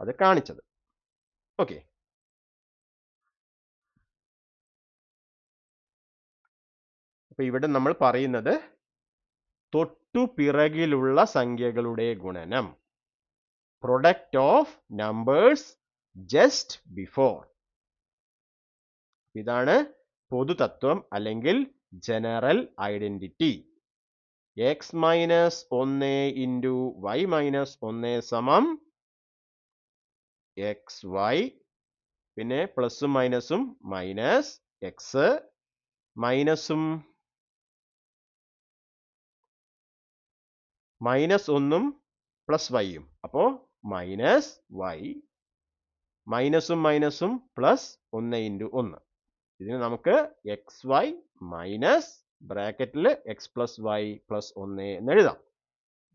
അത് കാണിച്ചത്. ഓക്കെ, അപ്പൊ ഇവിടെ നമ്മൾ പറയുന്നത് തൊട്ടു പിറകിലുള്ള സംഖ്യകളുടെ ഗുണനം, product of numbers just before. ഇതാണ് പൊതുതത്വം അല്ലെങ്കിൽ general identity. X minus 1 into Y minus 1 സമം എക്സ് വൈ, പിന്നെ പ്ലസും മൈനസും മൈനസ് എക്സ്, മൈനസും മൈനസ് 1 പ്ലസ് വൈയും, അപ്പോൾ മൈനസ് വൈ, മൈനസും മൈനസും പ്ലസ് 1 ഇൻറ്റു 1. ഇതിന് നമുക്ക് എക്സ് വൈ മൈനസ് ബ്രാക്കറ്റിൽ എക്സ് പ്ലസ് വൈ പ്ലസ് 1 എന്ന് എഴുതാം.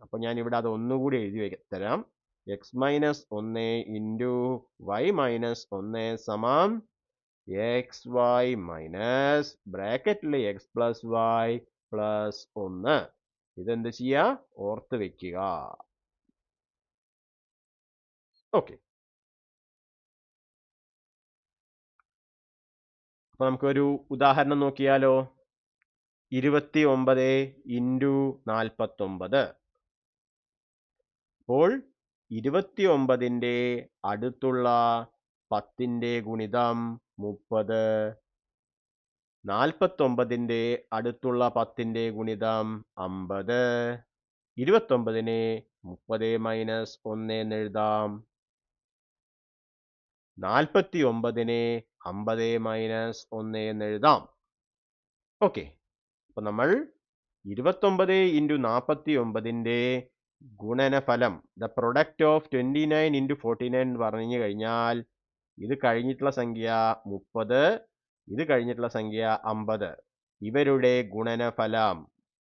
അപ്പൊ ഞാൻ ഇവിടെ അത് ഒന്നുകൂടി എഴുതി തരാം. X minus 1 into Y minus 1 സമം എക്സ് വൈ മൈനസ് ബ്രാക്കറ്റിൽ എക്സ് പ്ലസ് വൈ പ്ലസ് 1. ഇതെന്ത് ചെയ്യുക? ഓർത്ത് വെക്കുക. ഓക്കെ, അപ്പൊ നമുക്കൊരു ഉദാഹരണം നോക്കിയാലോ. 29 ഇൻറ്റു 49. അപ്പോൾ 29ന്റെ അടുത്തുള്ള 10ന്റെ ഗുണിതം 30, 49ന്റെ അടുത്തുള്ള 10ന്റെ ഗുണിതം 50, 29നെ 30 മൈനസ് 1 എന്ന് എഴുതാം, 49നെ 50 മൈനസ് 1 എന്ന് എഴുതാം. ഓക്കെ, അപ്പൊ നമ്മൾ 29 ഇൻറ്റു 49ന്റെ ഗുണനഫലം, ദ പ്രൊഡക്റ്റ് ഓഫ് 29 ഇൻറ്റു 49 പറഞ്ഞു കഴിഞ്ഞാൽ ഇത് കഴിഞ്ഞിട്ടുള്ള സംഖ്യ 30, ഇത് കഴിഞ്ഞിട്ടുള്ള സംഖ്യ 50. ഇവരുടെ ഗുണനഫലം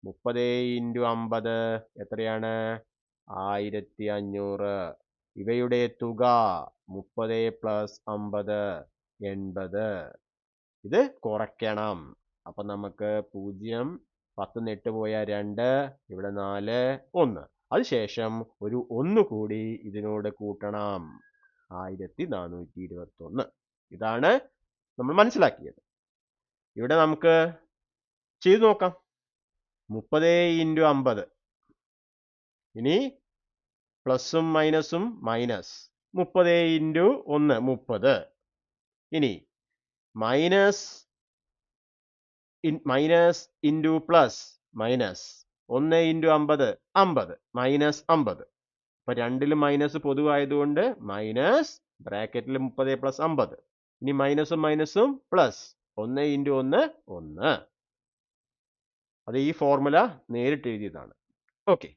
30 ഇൻറ്റു 50 എത്രയാണ്? 1500. ഇവയുടെ തുക 30 പ്ലസ് 50 80. ഇത് കുറയ്ക്കണം. അപ്പൊ നമുക്ക് 0 10 8 പോയാൽ 2, ഇവിടെ 4 1. അതിനുശേഷം ഒരു 1 കൂടി ഇതിനോട് കൂട്ടണം, 1421. ഇതാണ് നമ്മൾ മനസ്സിലാക്കിയത്. ഇവിടെ നമുക്ക് ചെയ്തു നോക്കാം. 30 × 50. ഇനി പ്ലസും മൈനസും മൈനസ്. 30 × 1 30. ഇനി minus into plus minus. 1 × 50 50 minus 50. അപ്പൊ രണ്ടിലും മൈനസ് പൊതുവായതുകൊണ്ട് മൈനസ് ബ്രാക്കറ്റിൽ 30 + 50. ഇനി മൈനസും മൈനസും പ്ലസ്. 1 × 1 1. അത് ഈ ഫോർമുല നേരിട്ട് എഴുതിയതാണ്. ഓക്കെ.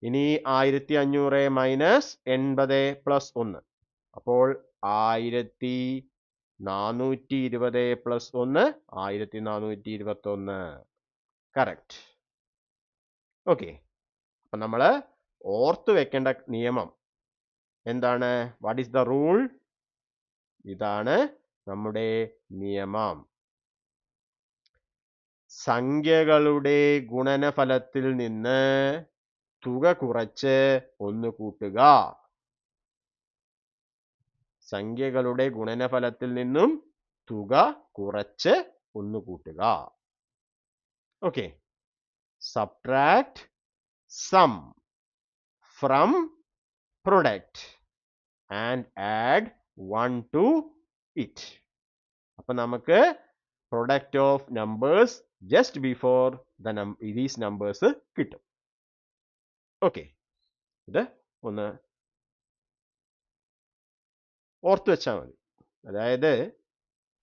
ഇനി 1500 മൈനസ് 80 + 1. അപ്പോൾ 1420 + 1 1421. കറക്റ്റ്. ഓക്കെ. അപ്പൊ നമ്മൾ ഓർത്തു വെക്കേണ്ട നിയമം എന്താണ്? What is the rule? ഇതാണ് നമ്മുടെ നിയമം. സംഖ്യകളുടെ ഗുണനഫലത്തിൽ നിന്ന് തുക കുറച്ച് 1 കൂട്ടുക. സംഖ്യകളുടെ ഗുണനഫലത്തിൽ നിന്നും തുക കുറച്ച് 1 കൂട്ടുക. Okay. Subtract sum from product and add 1 to it. അപ്പൊ നമുക്ക് product of numbers just before these numbers കിട്ടും. ഓക്കെ. ഇത് ഒന്ന് ഓർത്തു വെച്ചാൽ മതി. അതായത്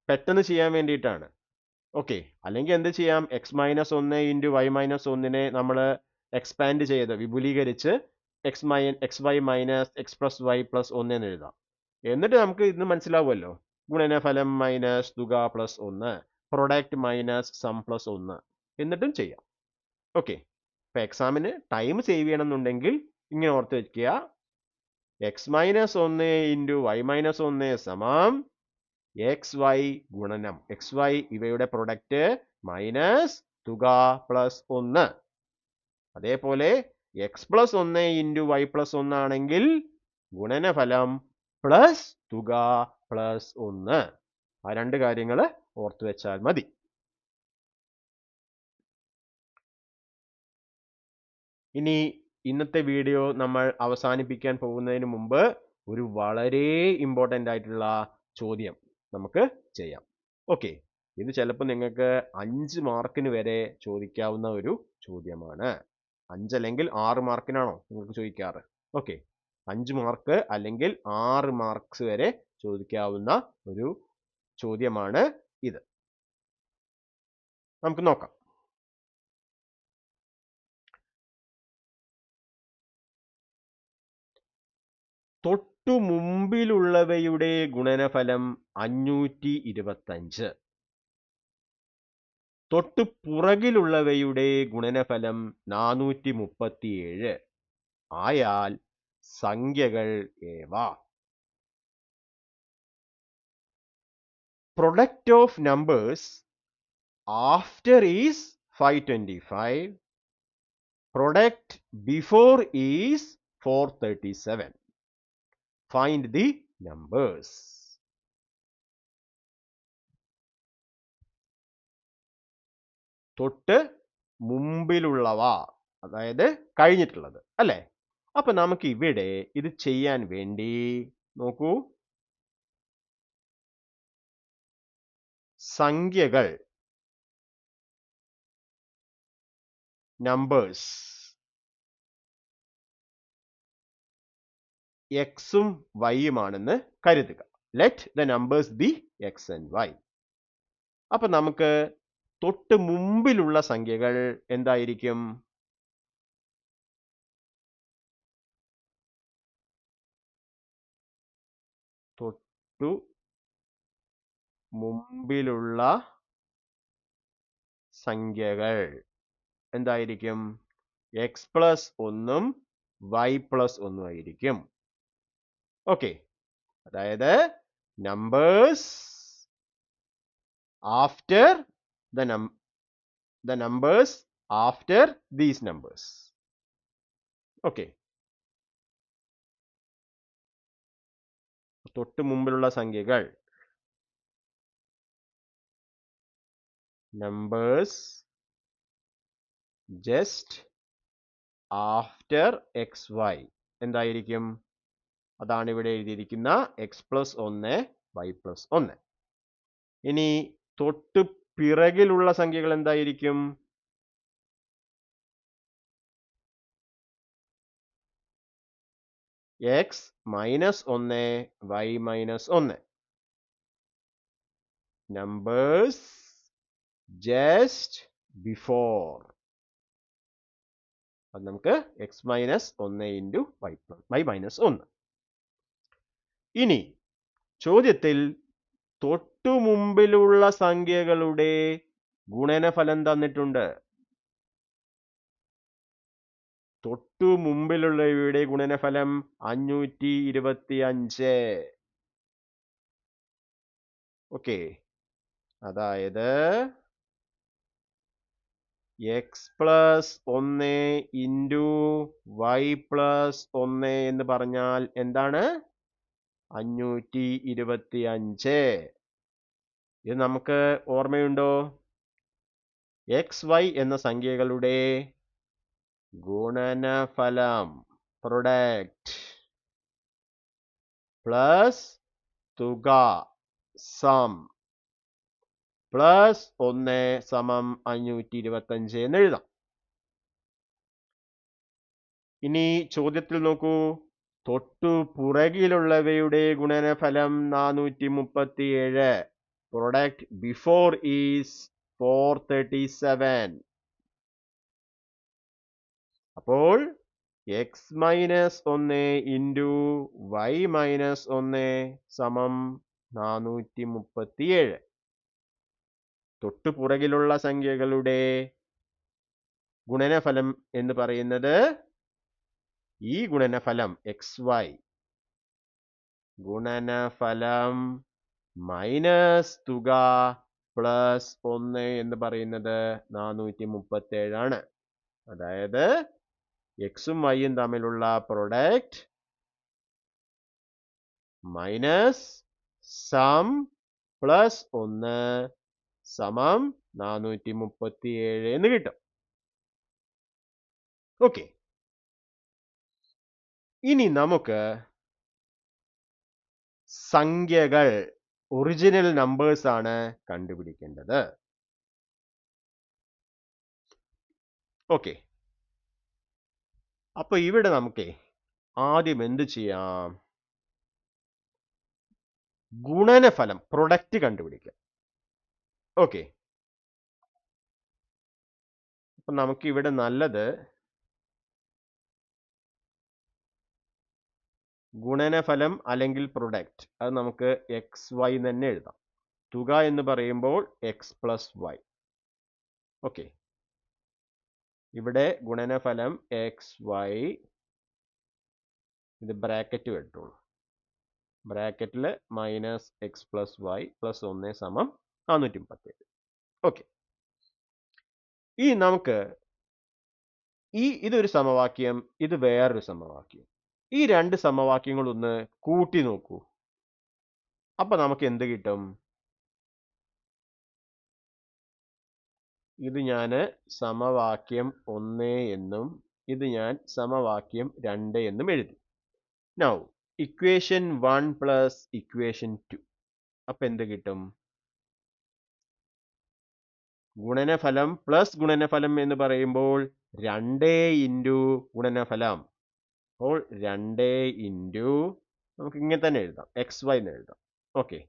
പെട്ടെന്ന് ചെയ്യാൻ വേണ്ടിയിട്ടാണ്. ഓക്കെ. അല്ലെങ്കിൽ എന്ത് ചെയ്യാം? x - 1 × y - 1 നമ്മൾ എക്സ്പാൻഡ് ചെയ്ത് വിപുലീകരിച്ച് xy - x + y + 1 എന്ന് എഴുതാം. എന്നിട്ട് നമുക്ക് ഇന്ന് മനസ്സിലാവുമല്ലോ. ഗുണനഫലം മൈനസ് തുക plus 1, product minus some plus 1 എന്നിട്ടും ചെയ്യാം. ഓക്കെ. ഇപ്പൊ എക്സാമിന് ടൈം സേവ് ചെയ്യണമെന്നുണ്ടെങ്കിൽ ഇങ്ങനെ ഓർത്ത് വെക്കുക. x - 1 × y - 1 സമം xy ഗുണനം xy ഇവയുടെ പ്രൊഡക്റ്റ് മൈനസ് തുക പ്ലസ് 1. അതേപോലെ x + 1 × y + 1 ആണെങ്കിൽ ഗുണനഫലം പ്ലസ് തുക പ്ലസ് 1. ആ രണ്ട് കാര്യങ്ങൾ ഓർത്തു വെച്ചാൽ മതി. ഇനി ഇന്നത്തെ വീഡിയോ നമ്മൾ അവസാനിപ്പിക്കാൻ പോകുന്നതിന് മുമ്പ് ഒരു വളരെ ഇമ്പോർട്ടൻ്റ് ആയിട്ടുള്ള ചോദ്യം നമുക്ക് ചെയ്യാം. ഓക്കെ. ഇത് ചിലപ്പോൾ നിങ്ങൾക്ക് 5 മാർക്കിന് വരെ ചോദിക്കാവുന്ന ഒരു ചോദ്യമാണ്. 5 അല്ലെങ്കിൽ 6 മാർക്കിനാണോ നിങ്ങൾക്ക് ചോദിക്കാറ്? ഓക്കെ. 5 മാർക്ക് അല്ലെങ്കിൽ 6 മാർക്സ് വരെ ചോദിക്കാവുന്ന ഒരു ചോദ്യമാണ് ഇത്. നമുക്ക് നോക്കാം. തൊട്ടു മുമ്പിലുള്ളവയുടെ ഗുണനഫലം 525. തൊട്ടു പുറകിലുള്ളവയുടെ ഗുണനഫലം 437 ആയാൽ സംഖ്യകൾ ഏവ? Product of numbers after is 525. Product before is 437. Find the numbers. തൊട്ട് മുമ്പിലുള്ളവ, അതായത് കഴിഞ്ഞിട്ടുള്ളത് അല്ലേ? അപ്പൊ നമുക്ക് ഇവിടെ ഇത് ചെയ്യാൻ വേണ്ടി നോക്കൂ, സംഖ്യകൾ നമ്പേഴ്സ് എക്സും വൈയുമാണെന്ന് കരുതുക. Let the numbers be X and Y. അപ്പൊ നമുക്ക് തൊട്ട് മുമ്പിലുള്ള സംഖ്യകൾ എന്തായിരിക്കും? തൊട്ടു മുമ്പിലുള്ള സംഖ്യകൾ എന്തായിരിക്കും? എക്സ് പ്ലസ് 1 വൈ പ്ലസ് 1 ആയിരിക്കും. ഓക്കെ. അതായത് numbers after the the numbers after these numbers. Okay. തൊട്ട് മുമ്പിലുള്ള സംഖ്യകൾ numbers just after xy എന്തായിരിക്കും? അതാണ് ഇവിടെ എഴുതിയിരിക്കുന്ന x plus 1 y plus 1. ഇനി തൊട്ട് പിറകിലുള്ള സംഖ്യകൾ എന്തായിരിക്കും? x minus 1 y minus 1. numbers just before. അത് നമുക്ക് x minus 1 into y minus 1. ഇനി ചോദ്യത്തിൽ തൊട്ടു മുമ്പിലുള്ള സംഖ്യകളുടെ ഗുണനഫലം തന്നിട്ടുണ്ട്. തൊട്ടു മുമ്പിലുള്ളവയുടെ ഗുണനഫലം 525. ഓക്കെ, അതായത് x plus 1 into y plus 1 എന്ന് പറഞ്ഞാൽ എന്താണ്? 525. ഇത് നമുക്ക് ഓർമ്മയുണ്ടോ? x y എന്ന സംഖ്യകളുടെ ഗുണനഫലം പ്രൊഡക്റ്റ് പ്ലസ് തുക സം പ്ലസ് 1 സമം 525 എന്ന് എഴുതാം. ഇനി ചോദ്യത്തിൽ നോക്കൂ, തൊട്ടു പുറകിലുള്ളവയുടെ ഗുണനഫലം 437. Product before is 437. അപ്പോൾ x minus 1 into y minus 1 സമം 437. തൊട്ടു പുറകിലുള്ള സംഖ്യകളുടെ ഗുണനഫലം എന്ന് പറയുന്നത് ഈ ഗുണനഫലം xy ഗുണനഫലം മൈനസ് തുക പ്ലസ് 1 എന്ന് പറയുന്നത് 437 ആണ്. അതായത് എക്സും വൈയും തമ്മിലുള്ള പ്രൊഡക്റ്റ് മൈനസ് സം പ്ലസ് 1 സമം 437 എന്ന് കിട്ടും. ഓക്കെ, ഇനി നമുക്ക് സംഖ്യകൾ ഒറിജിനൽ നമ്പേഴ്സ് ആണ് കണ്ടുപിടിക്കേണ്ടത്. ഓക്കെ, അപ്പൊ ഇവിടെ നമുക്ക് ആദ്യം എന്ത് ചെയ്യാം? ഗുണനഫലം പ്രൊഡക്റ്റ് കണ്ടുപിടിക്കാം. ഓക്കെ, അപ്പൊ നമുക്ക് ഇവിടെ നല്ലത് ഗുണനഫലം അല്ലെങ്കിൽ പ്രൊഡക്റ്റ്, അത് നമുക്ക് എക്സ് വൈ തന്നെ എഴുതാം. തുക എന്ന് പറയുമ്പോൾ എക്സ് പ്ലസ് വൈ. ഓക്കെ, ഇവിടെ ഗുണനഫലം എക്സ് വൈ, ഇത് ബ്രാക്കറ്റ് എടുത്തോളൂ. ബ്രാക്കറ്റിൽ minus X plus Y plus 1 സമം 437. ഓക്കെ, ഈ നമുക്ക് ഇതൊരു സമവാക്യം, ഇത് വേറൊരു സമവാക്യം. ഈ രണ്ട് സമവാക്യങ്ങൾ ഒന്ന് കൂട്ടി നോക്കൂ. അപ്പൊ നമുക്ക് എന്ത് കിട്ടും? ഇത് ഞാൻ സമവാക്യം 1 എന്നും ഇത് ഞാൻ സമവാക്യം 2 എന്നും എഴുതി. Now equation 1 plus equation 2. അപ്പൊ എന്ത് കിട്ടും? ഗുണനഫലം പ്ലസ് ഗുണനഫലം എന്ന് പറയുമ്പോൾ 2 ഇൻറ്റു ഗുണനഫലം. അപ്പോൾ 2 ഇൻറ്റു നമുക്ക് ഇങ്ങനെ തന്നെ എഴുതാം, എക്സ് വൈ എന്ന് എഴുതാം. ഓക്കെ,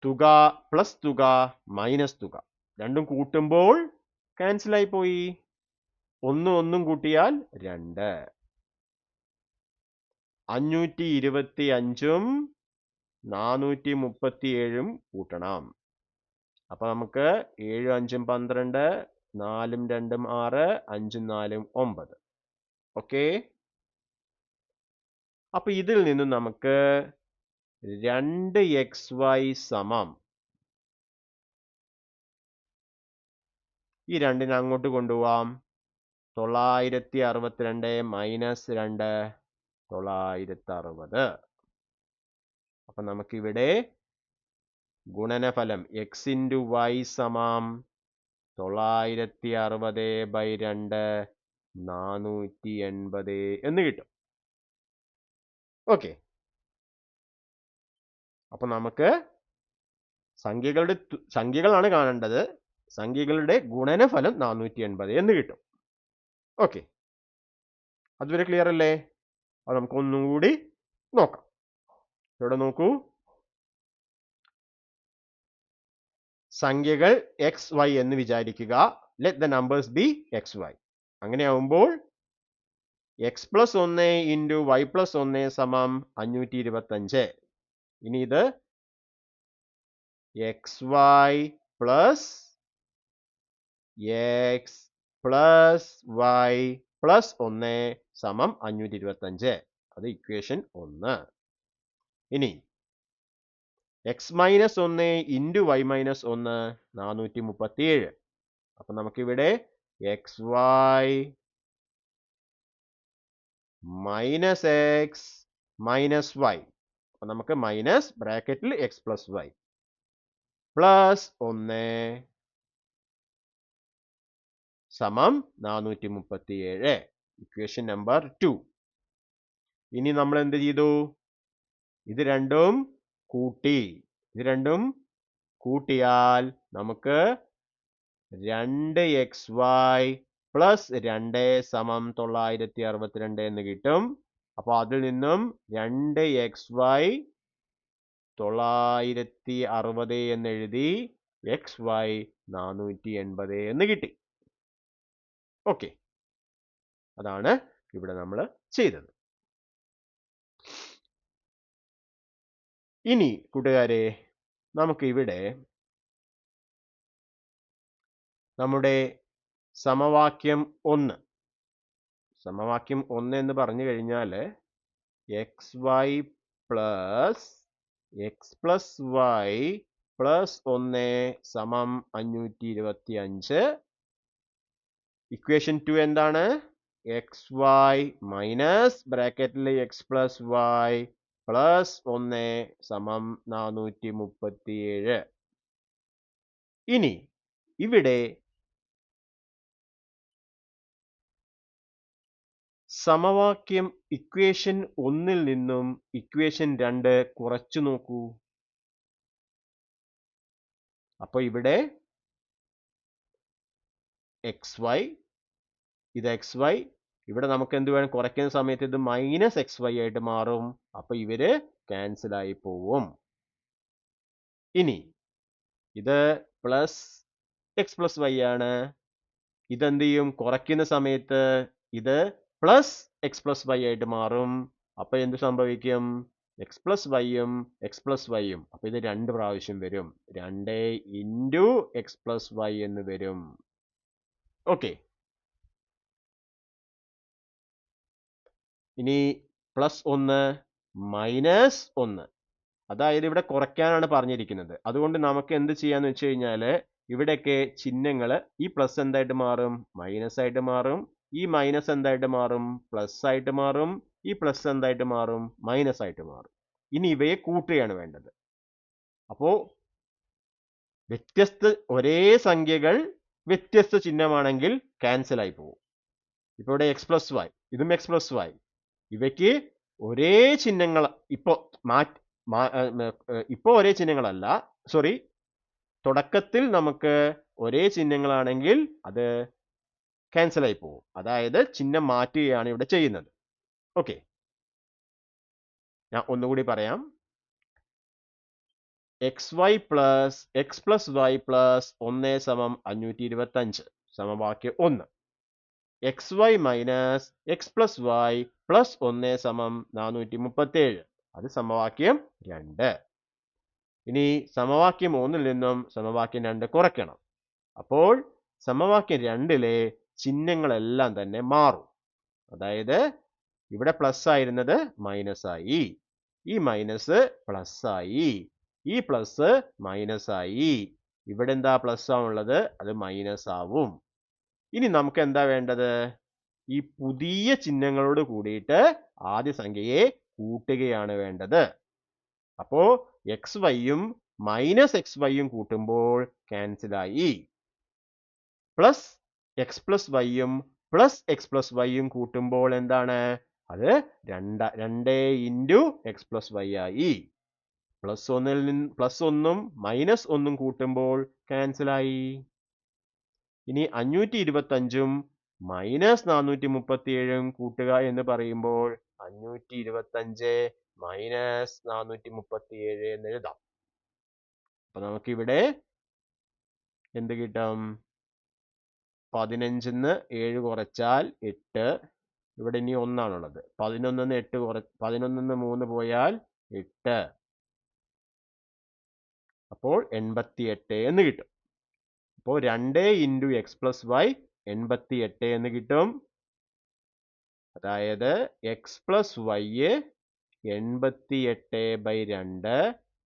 തുക പ്ലസ് തുക മൈനസ് തുക രണ്ടും കൂട്ടുമ്പോൾ ക്യാൻസൽ ആയി പോയി. ഒന്നും കൂട്ടിയാൽ 2. 525ഉം 437ഉം കൂട്ടണം. അപ്പൊ നമുക്ക് 7 5 12, 4 2 6, 5 4 9. ഓക്കെ, അപ്പൊ ഇതിൽ നിന്നും നമുക്ക് 2xy സമം ഈ 2നെ അങ്ങോട്ട് കൊണ്ടുപോവാം. 962 മൈനസ് 2 960. അപ്പൊ നമുക്കിവിടെ ഗുണനഫലം x ഇൻറ്റു y സമം 960/2 480 എന്ന് കിട്ടും. ഓക്കെ, അപ്പൊ നമുക്ക് സംഖ്യകളാണ് കാണേണ്ടത്. സംഖ്യകളുടെ ഗുണനഫലം 480 എന്ന് കിട്ടും. ഓക്കെ, അതുവരെ ക്ലിയർ അല്ലേ? അത് നമുക്ക് ഒന്നും കൂടി നോക്കാം. ഇവിടെ നോക്കൂ, സംഖ്യകൾ എക്സ് വൈ എന്ന് വിചാരിക്കുക. Let the numbers be x y. അങ്ങനെയാവുമ്പോൾ x plus 1 into y plus 1 സമം 525. ഇനി ഇത് x Y plus X plus Y plus 1 സമം 525. അത് ഇക്വേഷൻ 1. ഇനി x minus 1 into Y minus 1 437. അപ്പൊ നമുക്കിവിടെ x Y minus x minus y, അപ്പൊ നമുക്ക് മൈനസ് ബ്രാക്കറ്റിൽ എക്സ് പ്ലസ് വൈ പ്ലസ് 1 സമം 437. Equation number 2. ഇനി നമ്മൾ എന്ത് ചെയ്തു? ഇത് രണ്ടും കൂട്ടിയാൽ നമുക്ക് 2xy പ്ലസ് 2 സമം 962 എന്ന് കിട്ടും. അപ്പൊ അതിൽ നിന്നും 2xy 960 എന്ന് എഴുതി xy 480 എന്ന് കിട്ടി. ഓക്കെ, അതാണ് ഇവിടെ നമ്മൾ ചെയ്തത്. ഇനി കൂട്ടുകാരെ, നമുക്ക് ഇവിടെ നമ്മുടെ സമവാക്യം 1 എന്ന് പറഞ്ഞു കഴിഞ്ഞാൽ X Y plus X plus Y plus 1 സമം 525. ഇക്വേഷൻ 2 എന്താണ്? എക്സ് വൈ മൈനസ് ബ്രാക്കറ്റിൽ എക്സ് പ്ലസ് വൈ പ്ലസ് 1 സമം 437. ഇനി ഇവിടെ സമവാക്യം ഇക്വേഷൻ 1 നിന്നും ഇക്വേഷൻ 2 കുറച്ചു നോക്കൂ. അപ്പൊ ഇവിടെ എക്സ് വൈ, ഇത് എക്സ് വൈ, ഇവിടെ നമുക്ക് എന്ത് വേണം? കുറയ്ക്കുന്ന സമയത്ത് ഇത് മൈനസ് എക്സ് വൈ ആയിട്ട് മാറും. അപ്പൊ ഇവര് ക്യാൻസൽ ആയി പോവും. ഇനി ഇത് പ്ലസ് എക്സ് പ്ലസ് വൈ ആണ്. ഇതെന്ത് ചെയ്യും? കുറയ്ക്കുന്ന സമയത്ത് ഇത് പ്ലസ് എക്സ് പ്ലസ് വൈ ആയിട്ട് മാറും. അപ്പൊ എന്ത് സംഭവിക്കും? എക്സ് പ്ലസ് വൈയും എക്സ് പ്ലസ് വൈയും, അപ്പൊ ഇത് 2 പ്രാവശ്യം വരും. 2 ഇൻറ്റു എക്സ് പ്ലസ് വൈ എന്ന് വരും. ഓക്കെ, ഇനി പ്ലസ് 1 മൈനസ് 1, അതായത് ഇവിടെ കുറയ്ക്കാനാണ് പറഞ്ഞിരിക്കുന്നത്. അതുകൊണ്ട് നമുക്ക് എന്ത് ചെയ്യാന്ന് വെച്ച് കഴിഞ്ഞാല് ഇവിടെയൊക്കെ ചിഹ്നങ്ങൾ ഈ പ്ലസ് എന്തായിട്ട് മാറും? മൈനസ് ആയിട്ട് മാറും. ഈ മൈനസ് എന്തായിട്ട് മാറും? പ്ലസ് ആയിട്ട് മാറും. ഈ പ്ലസ് എന്തായിട്ട് മാറും? മൈനസ് ആയിട്ട് മാറും. ഇനി ഇവയെ കൂട്ടുകയാണ് വേണ്ടത്. അപ്പോ ഒരേ സംഖ്യകൾ വ്യത്യസ്ത ചിഹ്നമാണെങ്കിൽ ക്യാൻസൽ ആയി പോകും. ഇപ്പൊ ഇവിടെ എക്സ് പ്ലസ് വൈ, ഇതും എക്സ് പ്ലസ് വൈ, ഇവയ്ക്ക് ഒരേ ചിഹ്നങ്ങൾ ഇപ്പോ ഒരേ ചിഹ്നങ്ങളല്ല, സോറി, തുടക്കത്തിൽ നമുക്ക് ഒരേ ചിഹ്നങ്ങളാണെങ്കിൽ അത് ക്യാൻസൽ ആയി പോകും. അതായത് ചിഹ്നം മാറ്റുകയാണ് ഇവിടെ ചെയ്യുന്നത്. ഓക്കെ, ഞാൻ ഒന്നുകൂടി പറയാം. X Y plus X plus Y plus 1 സമം 525 സമവാക്യം 1. X Y minus X plus Y plus 1 സമം 437, അത് സമവാക്യം 2. ഇനി സമവാക്യം 1 നിന്നും സമവാക്യം 2 കുറയ്ക്കണം. അപ്പോൾ സമവാക്യം 2 ചിഹ്നങ്ങളെല്ലാം തന്നെ മാറും. അതായത് ഇവിടെ പ്ലസ് ആയിരുന്നത് മൈനസ് ആയി, ഈ മൈനസ് പ്ലസ് ആയി, ഈ പ്ലസ് മൈനസ് ആയി, ഇവിടെ എന്താ പ്ലസ് ആവുള്ളത്? അത് മൈനസ് ആവും. ഇനി നമുക്ക് എന്താ വേണ്ടത്? ഈ പുതിയ ചിഹ്നങ്ങളോട് കൂടിയിട്ട് ആദ്യ സംഖ്യയെ കൂട്ടുകയാണ് വേണ്ടത്. അപ്പോ എക്സ് വൈയും മൈനസ് എക്സ് വൈയും കൂട്ടുമ്പോൾ ക്യാൻസൽ ആയി. പ്ലസ് എക്സ് പ്ലസ് വൈയും പ്ലസ് എക്സ് പ്ലസ് വൈയും കൂട്ടുമ്പോൾ എന്താണ്? അത് 2 ഇൻറ്റു എക്സ് പ്ലസ് വൈ ആയി. പ്ലസ് ഒന്നും മൈനസ് ഒന്നും കൂട്ടുമ്പോൾ ക്യാൻസൽ ആയി. ഇനി 525ഉം മൈനസ് 437ഉം കൂട്ടുക എന്ന് പറയുമ്പോൾ 525 മൈനസ് 437 എന്ന് എഴുതാം. അപ്പൊ നമുക്കിവിടെ എന്ത് കിട്ടും? 15ന്ന് 7 കുറച്ചാൽ 8. ഇവിടെ ഇനി 1 ആണുള്ളത്. 11ന്ന് 3 പോയാൽ 8. അപ്പോൾ 88 എന്ന് കിട്ടും. അപ്പോൾ 2 ഇൻറ്റു എക്സ് പ്ലസ് വൈ 88 എന്ന് കിട്ടും. അതായത് എക്സ് പ്ലസ് വൈ 88/2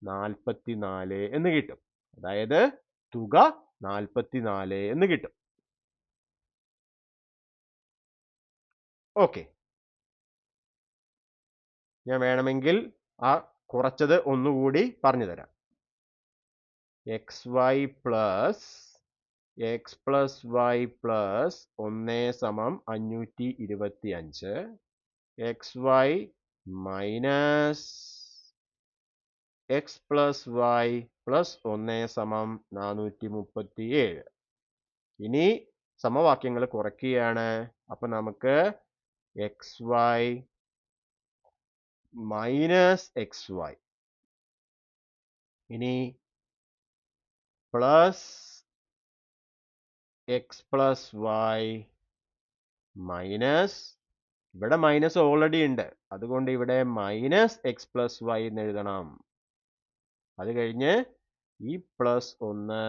44 എന്ന് കിട്ടും. അതായത് തുക 44 എന്ന് കിട്ടും. ഓക്കെ, ഞാൻ വേണമെങ്കിൽ ആ കുറച്ചത് ഒന്നുകൂടി പറഞ്ഞു തരാം. X Y plus X plus Y plus 1 സമം 525. X Y minus X plus Y plus 1 സമം 437. ഇനി സമവാക്യങ്ങൾ കുറയ്ക്കുകയാണ്. അപ്പൊ നമുക്ക് X Y minus x y ഇനി plus X plus y minus, ഇവിടെ മൈനസ് ഓൾറെഡി ഉണ്ട്, അതുകൊണ്ട് ഇവിടെ മൈനസ് എക്സ് പ്ലസ് വൈ എന്ന് എഴുതണം. അത് കഴിഞ്ഞ് ഈ പ്ലസ് 1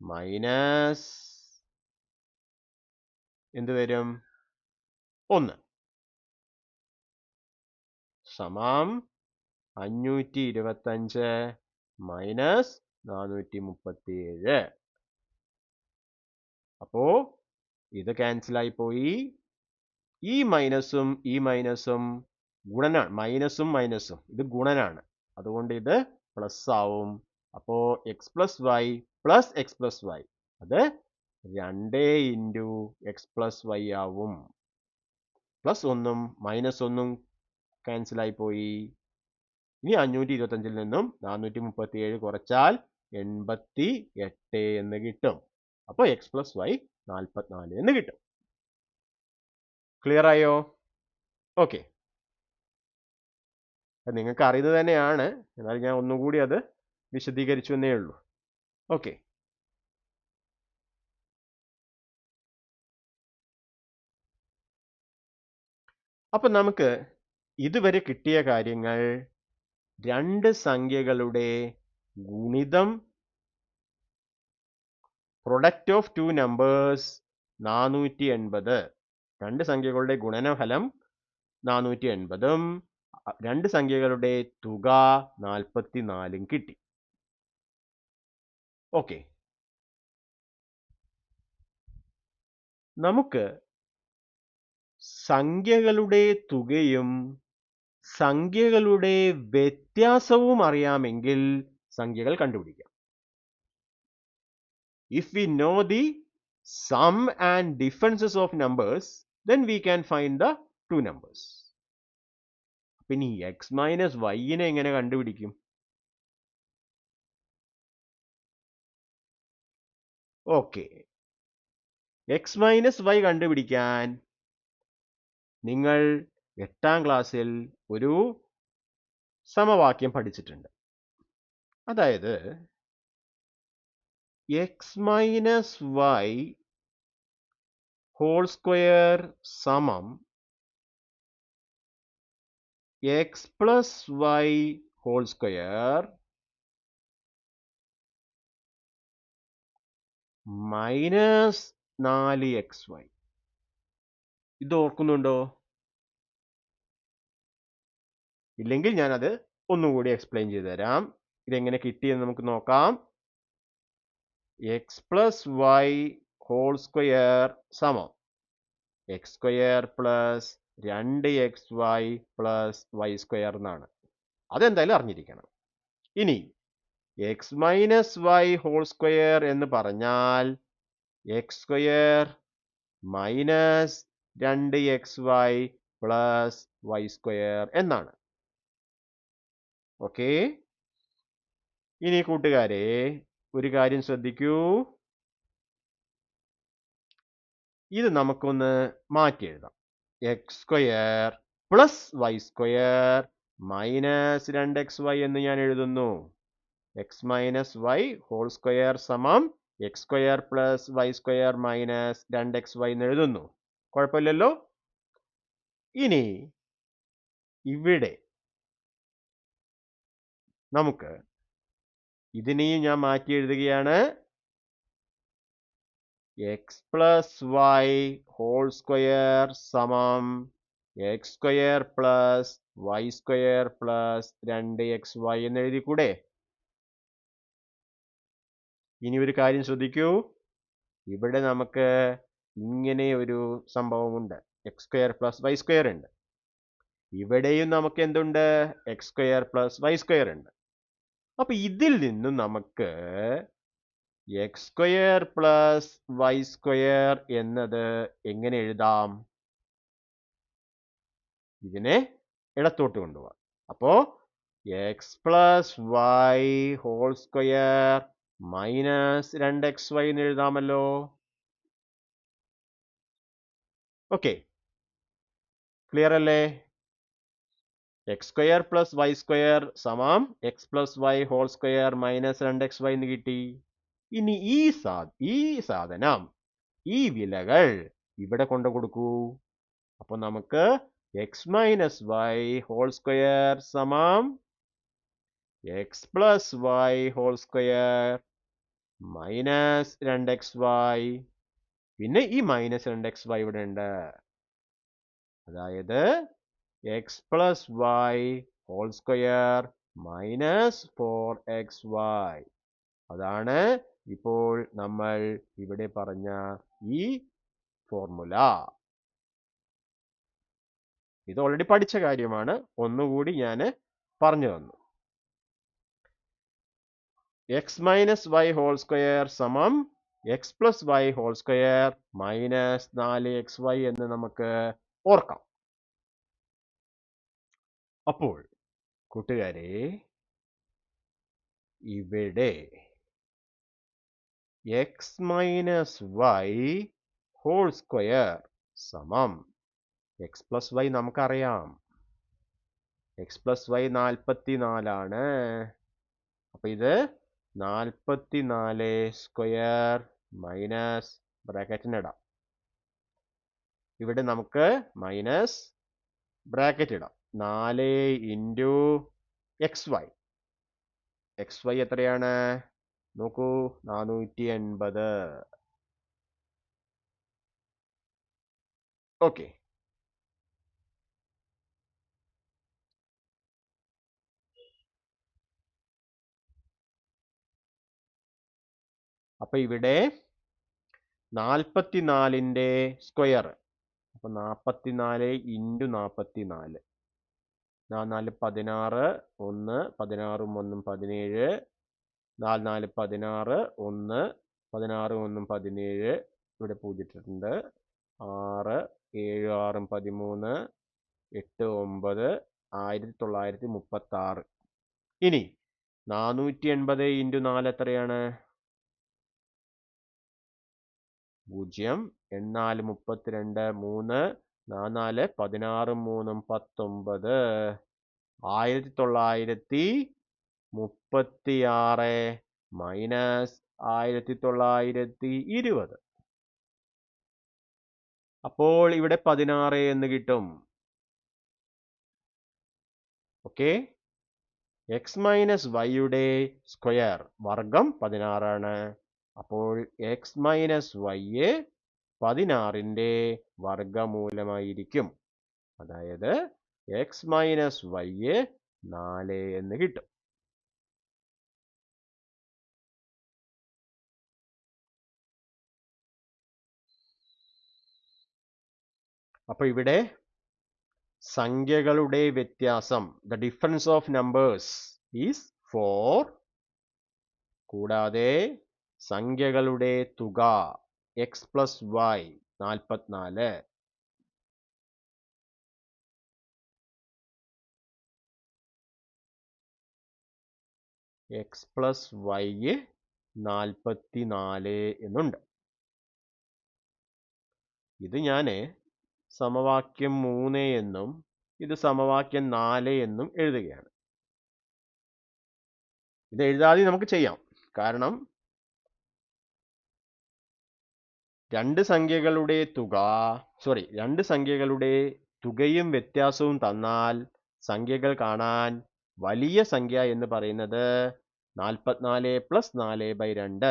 മൈനസ് എന്ത് വരും? 1 സമം 525 മൈനസ് 437. അപ്പോ ഇത് ക്യാൻസൽ ആയി പോയി. ഈ മൈനസും ഗുണനാണ്. മൈനസും മൈനസും ഇത് ഗുണനാണ്, അതുകൊണ്ട് ഇത് പ്ലസ് ആവും. അപ്പോ X plus Y plus X plus Y അത് 2 ഇൻറ്റു എക്സ് പ്ലസ് വൈ ആവും. പ്ലസ് 1ഉം മൈനസ് 1ഉം ക്യാൻസൽ ആയി പോയി. ഇനി 525ൽ നിന്നും 437 കുറച്ചാൽ 88 എന്ന് കിട്ടും. അപ്പൊ എക്സ് പ്ലസ് വൈ 44 എന്ന് കിട്ടും. ക്ലിയർ ആയോ? ഓക്കെ, നിങ്ങൾക്ക് അറിയുന്നത് തന്നെയാണ്, എന്നാൽ ഞാൻ ഒന്നുകൂടി അത് വിശദീകരിച്ചു എന്നേ ഉള്ളൂ. ഓക്കെ, അപ്പൊ നമുക്ക് ഇതുവരെ കിട്ടിയ കാര്യങ്ങൾ 2 സംഖ്യകളുടെ ഗുണിതം, പ്രൊഡക്റ്റ് ഓഫ് 2 നമ്പേഴ്സ് 480. 2 സംഖ്യകളുടെ ഗുണനഫലം 480ഉം 2 സംഖ്യകളുടെ തുക 44ഉം കിട്ടി. ഓക്കെ, നമുക്ക് സംഖ്യകളുടെ തുകയും സംഖ്യകളുടെ വ്യത്യാസവും അറിയാമെങ്കിൽ സംഖ്യകൾ കണ്ടുപിടിക്കാം. If we know the sum and differences of numbers, then we can find the two numbers. പിന്നെ x മൈനസ് വൈനെ എങ്ങനെ കണ്ടുപിടിക്കും? ഓക്കെ, എക്സ് മൈനസ് വൈ കണ്ടുപിടിക്കാൻ നിങ്ങൾ 8ാം ക്ലാസ്സിൽ ഒരു സമവാക്യം പഠിച്ചിട്ടുണ്ട്. അതായത് x minus y whole square സമം x plus y whole square minus 4xy. ഇത് ഓർക്കുന്നുണ്ടോ? ഇല്ലെങ്കിൽ ഞാനത് ഒന്നുകൂടി എക്സ്പ്ലെയിൻ ചെയ്തു തരാം. ഇതെങ്ങനെ കിട്ടിയെന്ന് നമുക്ക് നോക്കാം. X plus y whole square സമം x square plus 2xy plus y square എന്നാണ്. അതെന്തായാലും അറിഞ്ഞിരിക്കണം. ഇനി x minus y whole square എന്ന് പറഞ്ഞാൽ x square minus 2xy plus y square എന്നാണ്. ഓക്കെ, ഇനി കൂട്ടുകാരെ ഒരു കാര്യം ശ്രദ്ധിക്കൂ. ഇത് നമുക്കൊന്ന് മാറ്റി എഴുതാം. X square plus y square minus 2xy എന്ന് ഞാൻ എഴുതുന്നു. X minus y whole square സമം x square plus y square minus 2xy എന്ന് എഴുതുന്നു. കുഴപ്പമില്ലല്ലോ. ഇനി ഇവിടെ നമുക്ക് ഇതിനെയും ഞാൻ മാറ്റി എഴുതുകയാണ്. X plus y whole square സമം x square plus y square plus 2xy എന്ന് എഴുതിക്കൂടെ? ഇനി ഒരു കാര്യം ശ്രദ്ധിക്കൂ. ഇവിടെ നമുക്ക് ഇങ്ങനെ ഒരു സംഭവമുണ്ട്. X square plus y square ഉണ്ട്. ഇവിടെയും നമുക്ക് എന്തുണ്ട്? X square plus y square ഉണ്ട്. അപ്പൊ ഇതിൽ നിന്നും നമുക്ക് x square plus y square എന്നത് എങ്ങനെ എഴുതാം? ഇതിനെ ഇടത്തോട്ട് കൊണ്ടുപോകാം. അപ്പോ X plus y whole square minus 2xy എന്ന് എഴുതാമല്ലോ. ഓക്കെ, ക്ലിയർ അല്ലേ? X square plus y square സമം x plus y whole square minus 2xy എന്ന് കിട്ടി. ഇനി ഈ സാധനം, ഈ വിലകൾ ഇവിടെ കൊണ്ടു കൊടുക്കൂ. അപ്പൊ നമുക്ക് x minus y whole square സമം x plus y whole square minus 2xy, പിന്നെ ഈ മൈനസ് 2xy ഇവിടെ ഉണ്ട്. അതായത് x plus y whole square minus 4xy. അതാണ് ഇപ്പോൾ നമ്മൾ ഇവിടെ പറഞ്ഞ ഈ ഫോർമുല. ഇത് ഓൾറെഡി പഠിച്ച കാര്യമാണ്, ഒന്നുകൂടി ഞാൻ പറഞ്ഞു തന്നു. X minus y whole square സമം x plus y whole square minus 4xy എന്ന് നമുക്ക് ഓർക്കാം. അപ്പോൾ കൂട്ടുകാരെ, ഇവിടെ x minus y whole square സമം എക്സ് പ്ലസ് വൈ നമുക്കറിയാം. എക്സ് പ്ലസ് വൈ 44 ആണ്. അപ്പൊ ഇത് 44 സ്ക്വയർ മൈനസ് ബ്രാക്കറ്റിനിടാം. ഇവിടെ നമുക്ക് മൈനസ് ബ്രാക്കറ്റ് ഇടാം. 4 ഇൻറ്റു xy. xy എത്രയാണ്? നോക്കൂ, 480. ഓക്കെ, അപ്പൊ ഇവിടെ 44ന്റെ സ്ക്വയർ, അപ്പൊ 44 ഇൻറ്റു 44. 4 16, 1 16 1 17, 4 4 16, 1 16 1 17, ഇവിടെ പൂജ്യത്തിട്ടുണ്ട്. 6 7 6 13, 8 9, 1936. ഇനി 480 ഇൻറ്റു 4 എത്രയാണ്? 0. 4 32, 3 4 16 3 19, 1936 മൈനസ് 1920. അപ്പോൾ ഇവിടെ 16 എന്ന് കിട്ടും. ഓക്കെ, എക്സ് മൈനസ് വൈയുടെ സ്ക്വയർ വർഗം 16 ആണ്. അപ്പോൾ എക്സ് മൈനസ് വൈ 16ന്റെ വർഗമൂലമായിരിക്കും. അതായത് എക്സ് മൈനസ് വൈ 4 എന്ന് കിട്ടും. അപ്പൊ ഇവിടെ സംഖ്യകളുടെ വ്യത്യാസം, the difference of numbers is 4. കൂടാതെ സംഖ്യകളുടെ തുക X plus Y 44. X plus Y 44 എന്നുണ്ട്. ഇത് ഞാൻ സമവാക്യം 3 എന്നും ഇത് സമവാക്യം 4 എന്നും എഴുതുകയാണ്. ഇത് എഴുതാതെ നമുക്ക് ചെയ്യാം. കാരണം രണ്ട് സംഖ്യകളുടെ തുകയും വ്യത്യാസവും തന്നാൽ സംഖ്യകൾ കാണാൻ വലിയ സംഖ്യ എന്ന് പറയുന്നത് 44 പ്ലസ് 4/2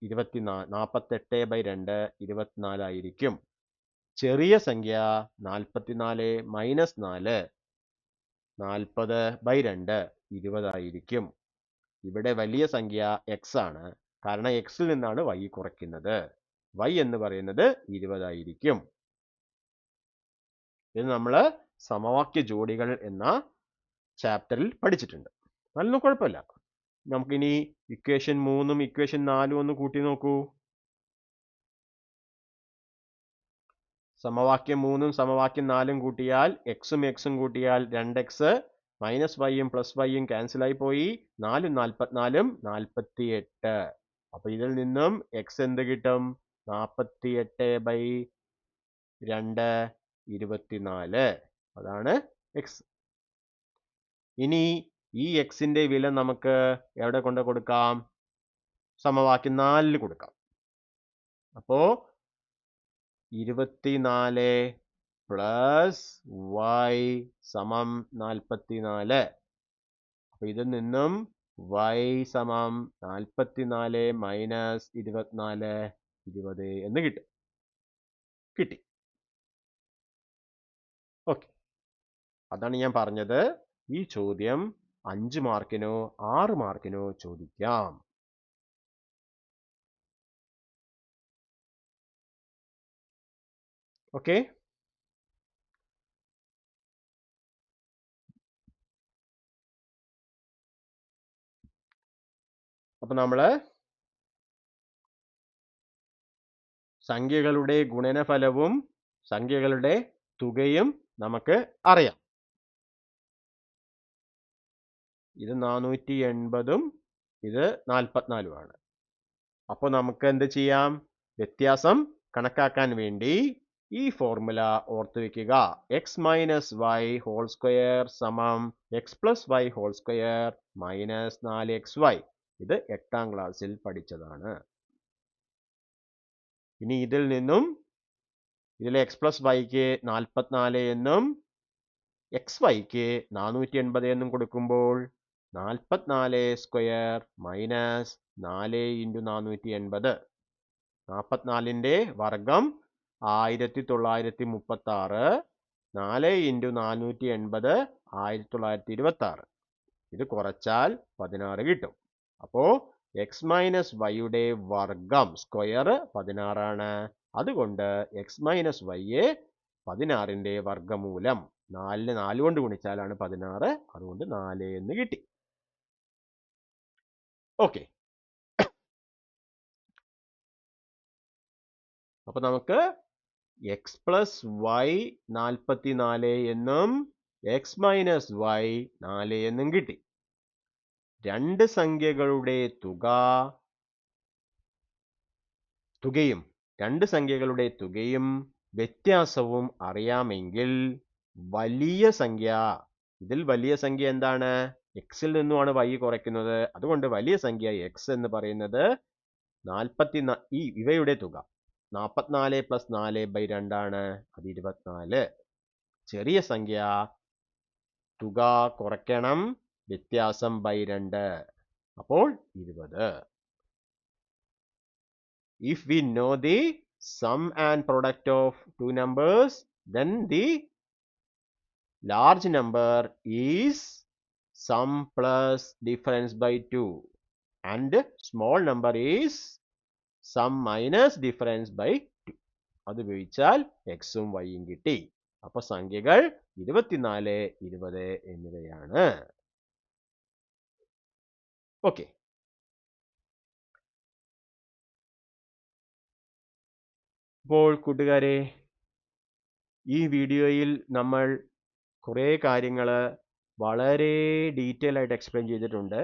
48/2 24 ആയിരിക്കും. ചെറിയ സംഖ്യ 44 മൈനസ് 4 40/2 20 ആയിരിക്കും. ഇവിടെ വലിയ സംഖ്യ എക്സ് ആണ്. കാരണം എക്സിൽ നിന്നാണ് y കുറയ്ക്കുന്നത്. y എന്ന് പറയുന്നത് 20 ആയിരിക്കും. ഇത് നമ്മൾ സമവാക്യ ജോഡികൾ എന്ന ചാപ്റ്ററിൽ പഠിച്ചിട്ടുണ്ട്. അതൊന്നും കുഴപ്പമില്ല. നമുക്കിനി ഇക്വേഷൻ 3ഉം ഇക്വേഷൻ 4ഉം ഒന്ന് കൂട്ടി നോക്കൂ. സമവാക്യം 3ഉം സമവാക്യം 4ഉം കൂട്ടിയാൽ എക്സും എക്സും കൂട്ടിയാൽ 2x മൈനസ് വൈയും പ്ലസ് വൈയും ക്യാൻസൽ ആയി പോയി. 4ഉം 44ഉം 48. അപ്പൊ ഇതിൽ നിന്നും എക്സ് എന്ത് കിട്ടും? 48/2 24. അതാണ് എക്സ്. ഇനി ഈ എക്സിന്റെ വില നമുക്ക് എവിടെ കൊണ്ട് കൊടുക്കാം? സമവാക്യം 4ൽ കൊടുക്കാം. അപ്പോ 24 പ്ലസ് വൈ സമം 44. അപ്പൊ ഇതിൽ നിന്നും y സമം 44 മൈനസ് 24 20 എന്ന് കിട്ടി. ഓക്കെ, അതാണ് ഞാൻ പറഞ്ഞത്. ഈ ചോദ്യം 5 മാർക്കിനോ 6 മാർക്കിനോ ചോദിക്കാം. ഓക്കെ, അപ്പൊ നമ്മള് സംഖ്യകളുടെ ഗുണനഫലവും സംഖ്യകളുടെ തുകയും നമുക്ക് അറിയാം. ഇത് 480ഉം ഇത് 44ഉമാണ്. അപ്പോൾ നമുക്ക് എന്ത് ചെയ്യാം? വ്യത്യാസം കണക്കാക്കാൻ വേണ്ടി ഈ ഫോർമുല ഓർത്തു വെക്കുക. X minus y whole square സമം x plus y whole square minus 4xy. ഇത് 8ാം ക്ലാസ്സിൽ പഠിച്ചതാണ്. ഇനി ഇതിൽ നിന്നും ഇതിലെ എക്സ് പ്ലസ് വൈക്ക് 44 എന്നും എക്സ് വൈക്ക് 480 എന്നും കൊടുക്കുമ്പോൾ 44 സ്ക്വയർ മൈനസ് 4 × 480. 44ന്റെ വർഗം 1936. 4 × 480 1926. ഇത് കുറച്ചാൽ 16 കിട്ടും. അപ്പോ എക്സ് മൈനസ് വൈയുടെ വർഗം സ്ക്വയർ 16 ആണ്. അതുകൊണ്ട് എക്സ് മൈനസ് വൈയെ 16ന്റെ വർഗമൂലം 4നെ 4 കൊണ്ട് ഗുണിച്ചാലാണ് 16. അതുകൊണ്ട് 4 എന്ന് കിട്ടി. ഓക്കെ, അപ്പൊ നമുക്ക് എക്സ് പ്ലസ് വൈ 44 എന്നും എക്സ് മൈനസ് വൈ 4 എന്നും കിട്ടി. രണ്ട് സംഖ്യകളുടെ തുകയും വ്യത്യാസവും അറിയാമെങ്കിൽ വലിയ സംഖ്യ, ഇതിൽ വലിയ സംഖ്യ എന്താണ്? എക്സിൽ നിന്നുമാണ് y കുറയ്ക്കുന്നത്. അതുകൊണ്ട് വലിയ സംഖ്യ എക്സ് എന്ന് പറയുന്നത് ഇവയുടെ തുക 44 പ്ലസ് 4/2 ആണ്. അത് 24. ചെറിയ സംഖ്യ തുക കുറയ്ക്കണം വ്യത്യാസം /2. അപ്പോൾ 20. If we know the sum and product of two numbers, then the large number is sum plus difference by 2 and small number is sum minus difference by 2. അത് ഉപയോഗിച്ചാൽ എക്സും വൈയും കിട്ടി. അപ്പൊ സംഖ്യകൾ 24, 20 എന്നിവയാണ്. ഓക്കെ. അപ്പോൾ കൂട്ടുകാരെ, ഈ വീഡിയോയിൽ നമ്മൾ കുറേ കാര്യങ്ങൾ വളരെ ഡീറ്റെയിൽ ആയിട്ട് എക്സ്പ്ലെയിൻ ചെയ്തിട്ടുണ്ട്.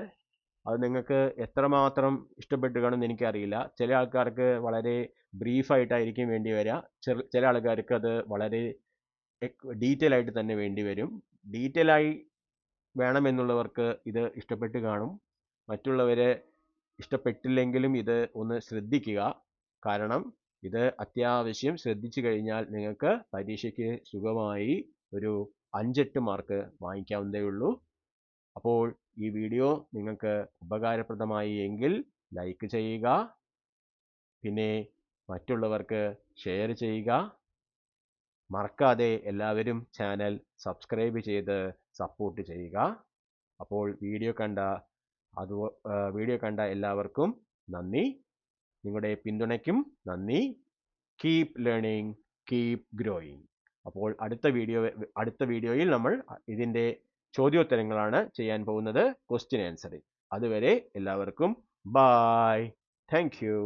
അത് നിങ്ങൾക്ക് എത്രമാത്രം ഇഷ്ടപ്പെട്ടു കാണുമെന്ന് എനിക്കറിയില്ല. ചില ആൾക്കാർക്ക് വളരെ ബ്രീഫായിട്ടായിരിക്കും വേണ്ടി വരിക, ചില ആൾക്കാർക്ക് അത് വളരെ ഡീറ്റെയിൽ ആയിട്ട് തന്നെ വേണ്ടി വരും. ഡീറ്റെയിൽ ആയി വേണമെന്നുള്ളവർക്ക് ഇത് ഇഷ്ടപ്പെട്ട് കാണും. മറ്റുള്ളവരെ ഇഷ്ടപ്പെട്ടില്ലെങ്കിലും ഇത് ഒന്ന് ശ്രദ്ധിക്കുക. കാരണം ഇത് അത്യാവശ്യം ശ്രദ്ധിച്ചു കഴിഞ്ഞാൽ നിങ്ങൾക്ക് പരീക്ഷയ്ക്ക് സുഖമായി ഒരു 5-8 മാർക്ക് വാങ്ങിക്കാവുന്നതേ ഉള്ളൂ. അപ്പോൾ ഈ വീഡിയോ നിങ്ങൾക്ക് ഉപകാരപ്രദമായി എങ്കിൽ ലൈക്ക് ചെയ്യുക, പിന്നെ മറ്റുള്ളവർക്ക് ഷെയർ ചെയ്യുക. മറക്കാതെ എല്ലാവരും ചാനൽ സബ്സ്ക്രൈബ് ചെയ്ത് സപ്പോർട്ട് ചെയ്യുക. അപ്പോൾ വീഡിയോ കണ്ട എല്ലാവർക്കും നന്ദി. നിങ്ങളുടെ പിന്തുണയ്ക്കും നന്ദി. Keep learning, keep growing. അപ്പോൾ അടുത്ത വീഡിയോയിൽ നമ്മൾ ഇതിൻ്റെ ചോദ്യോത്തരങ്ങളാണ് ചെയ്യാൻ പോകുന്നത്, ക്വസ്റ്റ്യൻ ആൻസറിങ്. അതുവരെ എല്ലാവർക്കും ബൈ. Thank you.